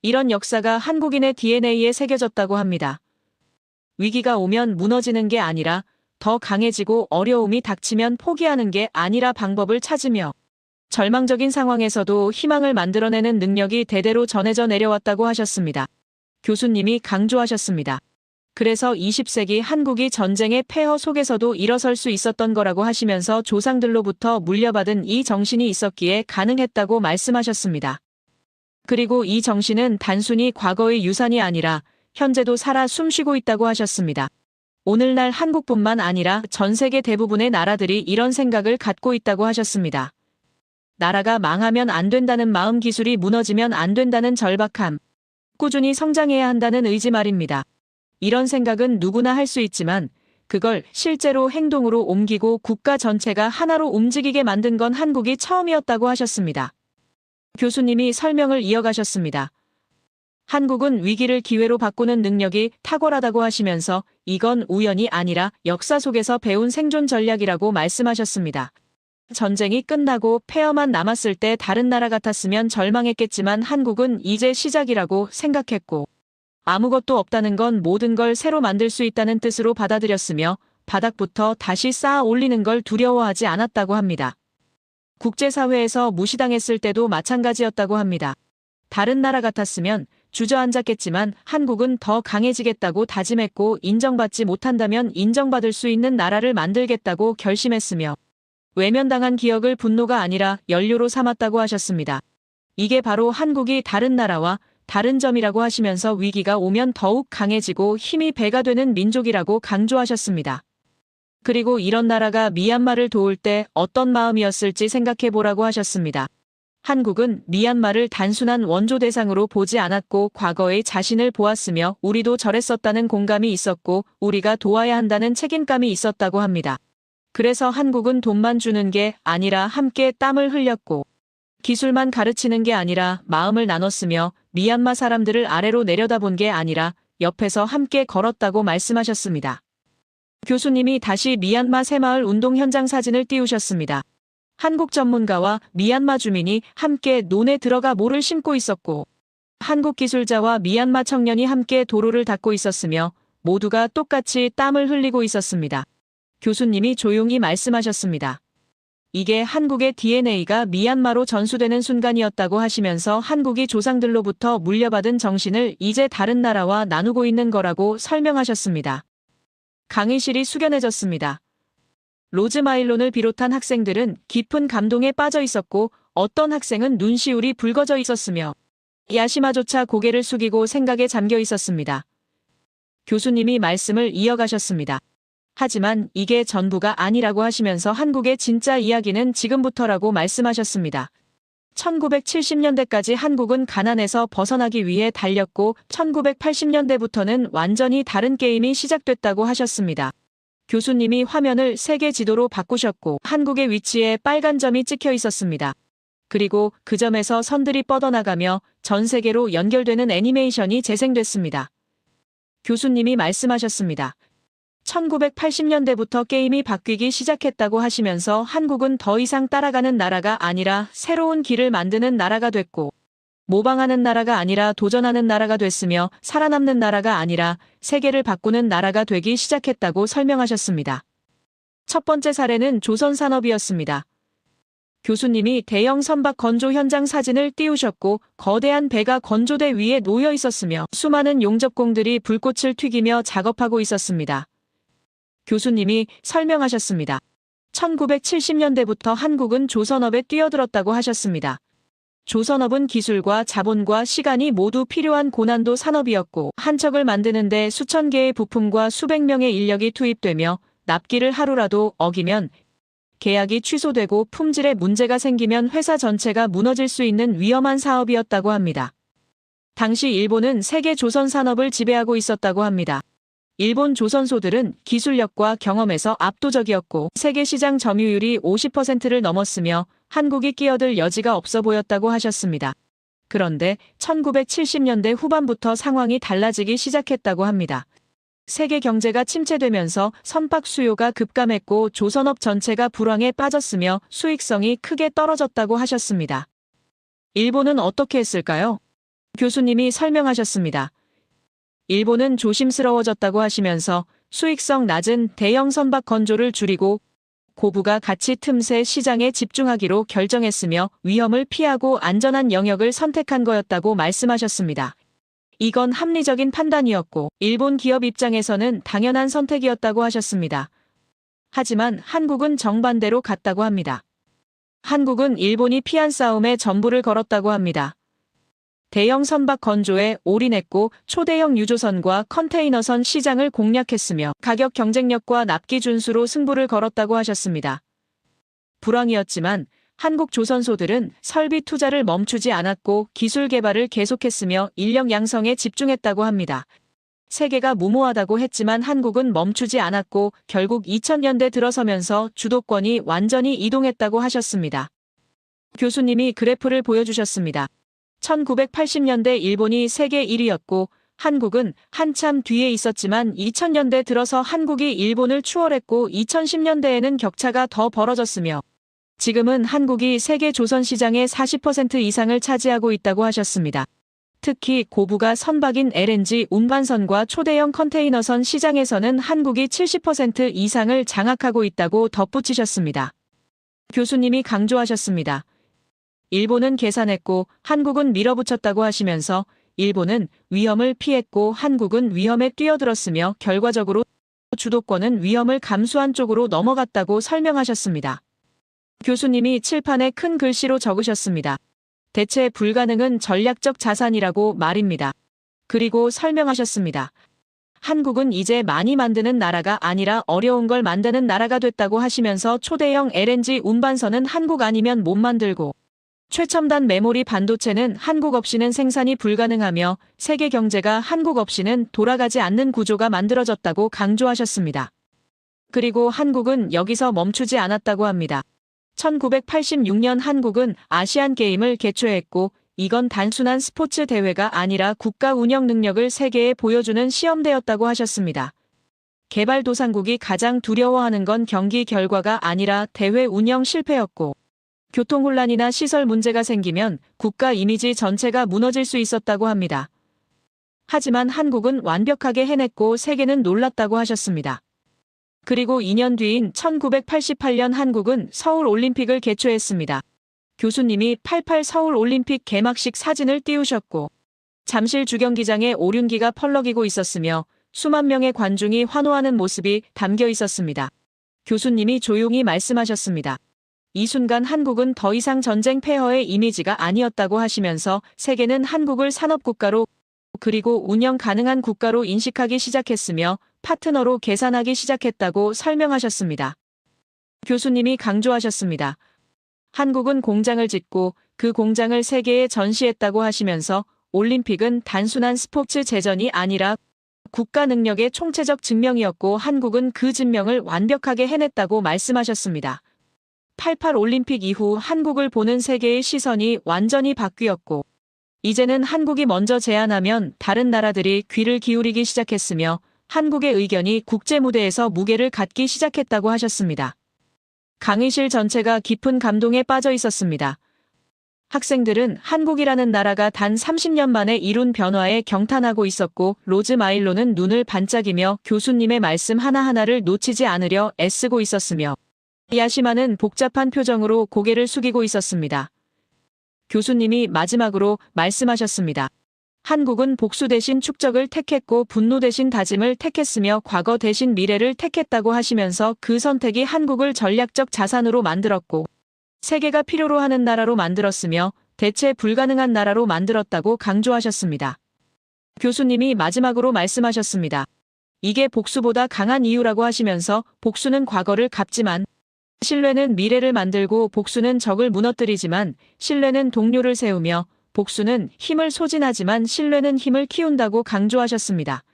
이런 역사가 한국인의 DNA에 새겨졌다고 합니다. 위기가 오면 무너지는 게 아니라 더 강해지고 어려움이 닥치면 포기하는 게 아니라 방법을 찾으며 절망적인 상황에서도 희망을 만들어내는 능력이 대대로 전해져 내려왔다고 하셨습니다. 교수님이 강조하셨습니다. 그래서 20세기 한국이 전쟁의 폐허 속에서도 일어설 수 있었던 거라고 하시면서 조상들로부터 물려받은 이 정신이 있었기에 가능했다고 말씀하셨습니다. 그리고 이 정신은 단순히 과거의 유산이 아니라 현재도 살아 숨쉬고 있다고 하셨습니다. 오늘날 한국뿐만 아니라 전 세계 대부분의 나라들이 이런 생각을 갖고 있다고 하셨습니다. 나라가 망하면 안 된다는 마음, 기술이 무너지면 안 된다는 절박함, 꾸준히 성장해야 한다는 의지 말입니다. 이런 생각은 누구나 할 수 있지만 그걸 실제로 행동으로 옮기고 국가 전체가 하나로 움직이게 만든 건 한국이 처음이었다고 하셨습니다. 교수님이 설명을 이어가셨습니다. 한국은 위기를 기회로 바꾸는 능력이 탁월하다고 하시면서 이건 우연이 아니라 역사 속에서 배운 생존 전략이라고 말씀하셨습니다. 전쟁이 끝나고 폐허만 남았을 때 다른 나라 같았으면 절망했겠지만 한국은 이제 시작이라고 생각했고 아무것도 없다는 건 모든 걸 새로 만들 수 있다는 뜻으로 받아들였으며 바닥부터 다시 쌓아 올리는 걸 두려워하지 않았다고 합니다. 국제사회에서 무시당했을 때도 마찬가지였다고 합니다. 다른 나라 같았으면 주저앉았겠지만 한국은 더 강해지겠다고 다짐했고 인정받지 못한다면 인정받을 수 있는 나라를 만들겠다고 결심했으며 외면당한 기억을 분노가 아니라 연료로 삼았다고 하셨습니다. 이게 바로 한국이 다른 나라와 다른 점이라고 하시면서 위기가 오면 더욱 강해지고 힘이 배가 되는 민족이라고 강조하셨습니다. 그리고 이런 나라가 미얀마를 도울 때 어떤 마음이었을지 생각해보라고 하셨습니다. 한국은 미얀마를 단순한 원조 대상으로 보지 않았고 과거의 자신을 보았으며 우리도 저랬었다는 공감이 있었고 우리가 도와야 한다는 책임감이 있었다고 합니다. 그래서 한국은 돈만 주는 게 아니라 함께 땀을 흘렸고 기술만 가르치는 게 아니라 마음을 나눴으며 미얀마 사람들을 아래로 내려다본 게 아니라 옆에서 함께 걸었다고 말씀하셨습니다. 교수님이 다시 미얀마 새마을 운동 현장 사진을 띄우셨습니다. 한국 전문가와 미얀마 주민이 함께 논에 들어가 모를 심고 있었고 한국 기술자와 미얀마 청년이 함께 도로를 닦고 있었으며 모두가 똑같이 땀을 흘리고 있었습니다. 교수님이 조용히 말씀하셨습니다. 이게 한국의 DNA가 미얀마로 전수되는 순간이었다고 하시면서 한국이 조상들로부터 물려받은 정신을 이제 다른 나라와 나누고 있는 거라고 설명하셨습니다. 강의실이 숙연해졌습니다. 로즈마일론을 비롯한 학생들은 깊은 감동에 빠져 있었고 어떤 학생은 눈시울이 붉어져 있었으며 야시마조차 고개를 숙이고 생각에 잠겨 있었습니다. 교수님이 말씀을 이어가셨습니다. 하지만 이게 전부가 아니라고 하시면서 한국의 진짜 이야기는 지금부터라고 말씀하셨습니다. 1970년대까지 한국은 가난에서 벗어나기 위해 달렸고 1980년대부터는 완전히 다른 게임이 시작됐다고 하셨습니다. 교수님이 화면을 세계 지도로 바꾸셨고 한국의 위치에 빨간 점이 찍혀 있었습니다. 그리고 그 점에서 선들이 뻗어나가며 전 세계로 연결되는 애니메이션이 재생됐습니다. 교수님이 말씀하셨습니다. 1980년대부터 게임이 바뀌기 시작했다고 하시면서 한국은 더 이상 따라가는 나라가 아니라 새로운 길을 만드는 나라가 됐고 모방하는 나라가 아니라 도전하는 나라가 됐으며 살아남는 나라가 아니라 세계를 바꾸는 나라가 되기 시작했다고 설명하셨습니다. 첫 번째 사례는 조선산업이었습니다. 교수님이 대형 선박 건조 현장 사진을 띄우셨고 거대한 배가 건조대 위에 놓여 있었으며 수많은 용접공들이 불꽃을 튀기며 작업하고 있었습니다. 교수님이 설명하셨습니다. 1970년대부터 한국은 조선업에 뛰어들었다고 하셨습니다. 조선업은 기술과 자본과 시간이 모두 필요한 고난도 산업이었고 한 척을 만드는데 수천 개의 부품과 수백 명의 인력이 투입되며 납기를 하루라도 어기면 계약이 취소되고 품질에 문제가 생기면 회사 전체가 무너질 수 있는 위험한 사업이었다고 합니다. 당시 일본은 세계 조선 산업을 지배하고 있었다고 합니다. 일본 조선소들은 기술력과 경험에서 압도적이었고 세계 시장 점유율이 50%를 넘었으며 한국이 끼어들 여지가 없어 보였다고 하셨습니다. 그런데 1970년대 후반부터 상황이 달라지기 시작했다고 합니다. 세계 경제가 침체되면서 선박 수요가 급감했고 조선업 전체가 불황에 빠졌으며 수익성이 크게 떨어졌다고 하셨습니다. 일본은 어떻게 했을까요? 교수님이 설명하셨습니다. 일본은 조심스러워졌다고 하시면서 수익성 낮은 대형 선박 건조를 줄이고 고부가 가치 틈새 시장에 집중하기로 결정했으며 위험을 피하고 안전한 영역을 선택한 거였다고 말씀하셨습니다. 이건 합리적인 판단이었고 일본 기업 입장에서는 당연한 선택이었다고 하셨습니다. 하지만 한국은 정반대로 갔다고 합니다. 한국은 일본이 피한 싸움에 전부를 걸었다고 합니다. 대형 선박 건조에 올인했고 초대형 유조선과 컨테이너선 시장을 공략했으며 가격 경쟁력과 납기 준수로 승부를 걸었다고 하셨습니다. 불황이었지만 한국 조선소들은 설비 투자를 멈추지 않았고 기술 개발을 계속했으며 인력 양성에 집중했다고 합니다. 세계가 무모하다고 했지만 한국은 멈추지 않았고 결국 2000년대 들어서면서 주도권이 완전히 이동했다고 하셨습니다. 교수님이 그래프를 보여주셨습니다. 1980년대 일본이 세계 1위였고 한국은 한참 뒤에 있었지만 2000년대 들어서 한국이 일본을 추월했고 2010년대에는 격차가 더 벌어졌으며 지금은 한국이 세계 조선 시장의 40% 이상을 차지하고 있다고 하셨습니다. 특히 고부가 선박인 LNG 운반선과 초대형 컨테이너선 시장에서는 한국이 70% 이상을 장악하고 있다고 덧붙이셨습니다. 교수님이 강조하셨습니다. 일본은 계산했고 한국은 밀어붙였다고 하시면서 일본은 위험을 피했고 한국은 위험에 뛰어들었으며 결과적으로 주도권은 위험을 감수한 쪽으로 넘어갔다고 설명하셨습니다. 교수님이 칠판에 큰 글씨로 적으셨습니다. 대체 불가능은 전략적 자산이라고 말입니다. 그리고 설명하셨습니다. 한국은 이제 많이 만드는 나라가 아니라 어려운 걸 만드는 나라가 됐다고 하시면서 초대형 LNG 운반선은 한국 아니면 못 만들고 최첨단 메모리 반도체는 한국 없이는 생산이 불가능하며 세계 경제가 한국 없이는 돌아가지 않는 구조가 만들어졌다고 강조하셨습니다. 그리고 한국은 여기서 멈추지 않았다고 합니다. 1986년 한국은 아시안게임을 개최했고 이건 단순한 스포츠 대회가 아니라 국가 운영 능력을 세계에 보여주는 시험대였다고 하셨습니다. 개발도상국이 가장 두려워하는 건 경기 결과가 아니라 대회 운영 실패였고 교통혼란이나 시설 문제가 생기면 국가 이미지 전체가 무너질 수 있었다고 합니다. 하지만 한국은 완벽하게 해냈고 세계는 놀랐다고 하셨습니다. 그리고 2년 뒤인 1988년 한국은 서울올림픽을 개최했습니다. 교수님이 88 서울올림픽 개막식 사진을 띄우셨고 잠실 주경기장에 오륜기가 펄럭이고 있었으며 수만 명의 관중이 환호하는 모습이 담겨 있었습니다. 교수님이 조용히 말씀하셨습니다. 이 순간 한국은 더 이상 전쟁 폐허의 이미지가 아니었다고 하시면서 세계는 한국을 산업국가로 그리고 운영 가능한 국가로 인식하기 시작했으며 파트너로 계산하기 시작했다고 설명하셨습니다. 교수님이 강조하셨습니다. 한국은 공장을 짓고 그 공장을 세계에 전시했다고 하시면서 올림픽은 단순한 스포츠 제전이 아니라 국가 능력의 총체적 증명이었고 한국은 그 증명을 완벽하게 해냈다고 말씀하셨습니다. 88 올림픽 이후 한국을 보는 세계의 시선이 완전히 바뀌었고 이제는 한국이 먼저 제안하면 다른 나라들이 귀를 기울이기 시작했으며 한국의 의견이 국제 무대에서 무게를 갖기 시작했다고 하셨습니다. 강의실 전체가 깊은 감동에 빠져 있었습니다. 학생들은 한국이라는 나라가 단 30년 만에 이룬 변화에 경탄하고 있었고 로즈 마일로는 눈을 반짝이며 교수님의 말씀 하나하나를 놓치지 않으려 애쓰고 있었으며 야시마는 복잡한 표정으로 고개를 숙이고 있었습니다. 교수님이 마지막으로 말씀하셨습니다. 한국은 복수 대신 축적을 택했고 분노 대신 다짐을 택했으며 과거 대신 미래를 택했다고 하시면서 그 선택이 한국을 전략적 자산으로 만들었고 세계가 필요로 하는 나라로 만들었으며 대체 불가능한 나라로 만들었다고 강조하셨습니다. 교수님이 마지막으로 말씀하셨습니다. 이게 복수보다 강한 이유라고 하시면서 복수는 과거를 갚지만 신뢰는 미래를 만들고 복수는 적을 무너뜨리지만 신뢰는 동료를 세우며 복수는 힘을 소진하지만 신뢰는 힘을 키운다고 강조하셨습니다.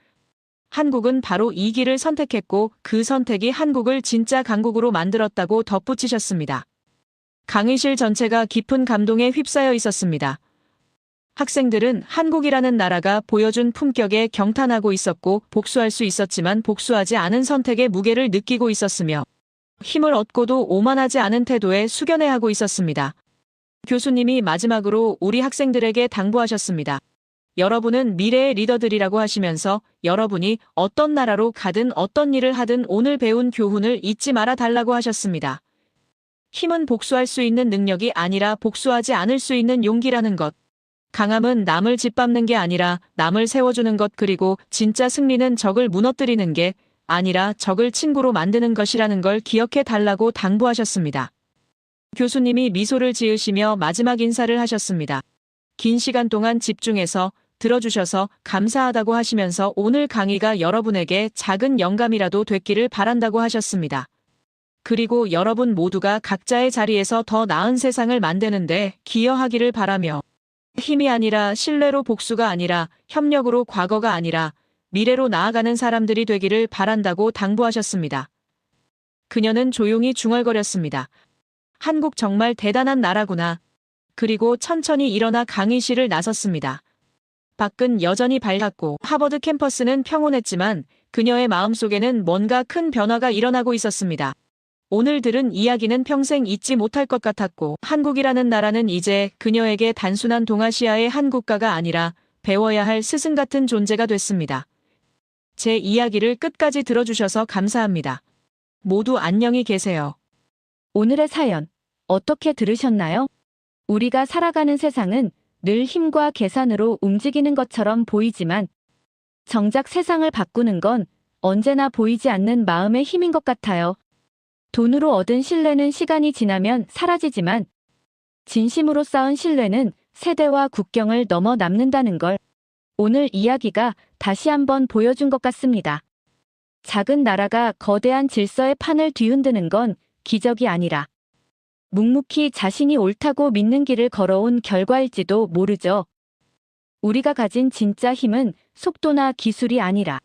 한국은 바로 이 길을 선택했고 그 선택이 한국을 진짜 강국으로 만들었다고 덧붙이셨습니다. 강의실 전체가 깊은 감동에 휩싸여 있었습니다. 학생들은 한국이라는 나라가 보여준 품격에 경탄하고 있었고 복수할 수 있었지만 복수하지 않은 선택의 무게를 느끼고 있었으며 힘을 얻고도 오만하지 않은 태도에 숙연해하고 있었습니다. 교수님이 마지막으로 우리 학생들에게 당부하셨습니다. 여러분은 미래의 리더들이라고 하시면서 여러분이 어떤 나라로 가든 어떤 일을 하든 오늘 배운 교훈을 잊지 말아 달라고 하셨습니다. 힘은 복수할 수 있는 능력이 아니라 복수하지 않을 수 있는 용기라는 것. 강함은 남을 짓밟는 게 아니라 남을 세워주는 것 그리고 진짜 승리는 적을 무너뜨리는 게 아니라 적을 친구로 만드는 것이라는 걸 기억해 달라고 당부하셨습니다. 교수님이 미소를 지으시며 마지막 인사를 하셨습니다. 긴 시간 동안 집중해서 들어주셔서 감사하다고 하시면서 오늘 강의가 여러분에게 작은 영감이라도 됐기를 바란다고 하셨습니다. 그리고 여러분 모두가 각자의 자리에서 더 나은 세상을 만드는데 기여하기를 바라며 힘이 아니라 신뢰로 복수가 아니라 협력으로 과거가 아니라 미래로 나아가는 사람들이 되기를 바란다고 당부하셨습니다. 그녀는 조용히 중얼거렸습니다. 한국 정말 대단한 나라구나. 그리고 천천히 일어나 강의실을 나섰습니다. 밖은 여전히 밝았고 하버드 캠퍼스는 평온했지만 그녀의 마음속에는 뭔가 큰 변화가 일어나고 있었습니다. 오늘 들은 이야기는 평생 잊지 못할 것 같았고 한국이라는 나라는 이제 그녀에게 단순한 동아시아의 한 국가가 아니라 배워야 할 스승 같은 존재가 됐습니다. 제 이야기를 끝까지 들어주셔서 감사합니다. 모두 안녕히 계세요. 오늘의 사연 어떻게 들으셨나요? 우리가 살아가는 세상은 늘 힘과 계산으로 움직이는 것처럼 보이지만 정작 세상을 바꾸는 건 언제나 보이지 않는 마음의 힘인 것 같아요. 돈으로 얻은 신뢰는 시간이 지나면 사라지지만 진심으로 쌓은 신뢰는 세대와 국경을 넘어 남는다는 걸 오늘 이야기가 다시 한번 보여준 것 같습니다. 작은 나라가 거대한 질서의 판을 뒤흔드는 건 기적이 아니라 묵묵히 자신이 옳다고 믿는 길을 걸어온 결과일지도 모르죠. 우리가 가진 진짜 힘은 속도나 기술이 아니라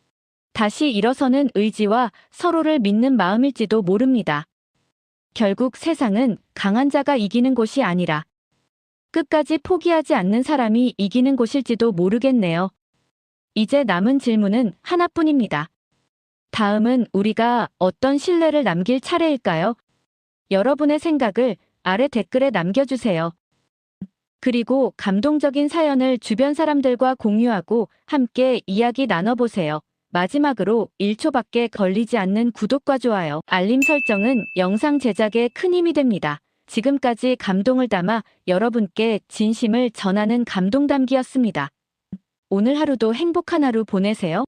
다시 일어서는 의지와 서로를 믿는 마음일지도 모릅니다. 결국 세상은 강한 자가 이기는 곳이 아니라 끝까지 포기하지 않는 사람이 이기는 곳일지도 모르겠네요. 이제 남은 질문은 하나뿐입니다. 다음은 우리가 어떤 신뢰를 남길 차례일까요? 여러분의 생각을 아래 댓글에 남겨주세요. 그리고 감동적인 사연을 주변 사람들과 공유하고 함께 이야기 나눠보세요. 마지막으로 1초밖에 걸리지 않는 구독과 좋아요, 알림 설정은 영상 제작에 큰 힘이 됩니다. 지금까지 감동을 담아 여러분께 진심을 전하는 감동담기였습니다. 오늘 하루도 행복한 하루 보내세요.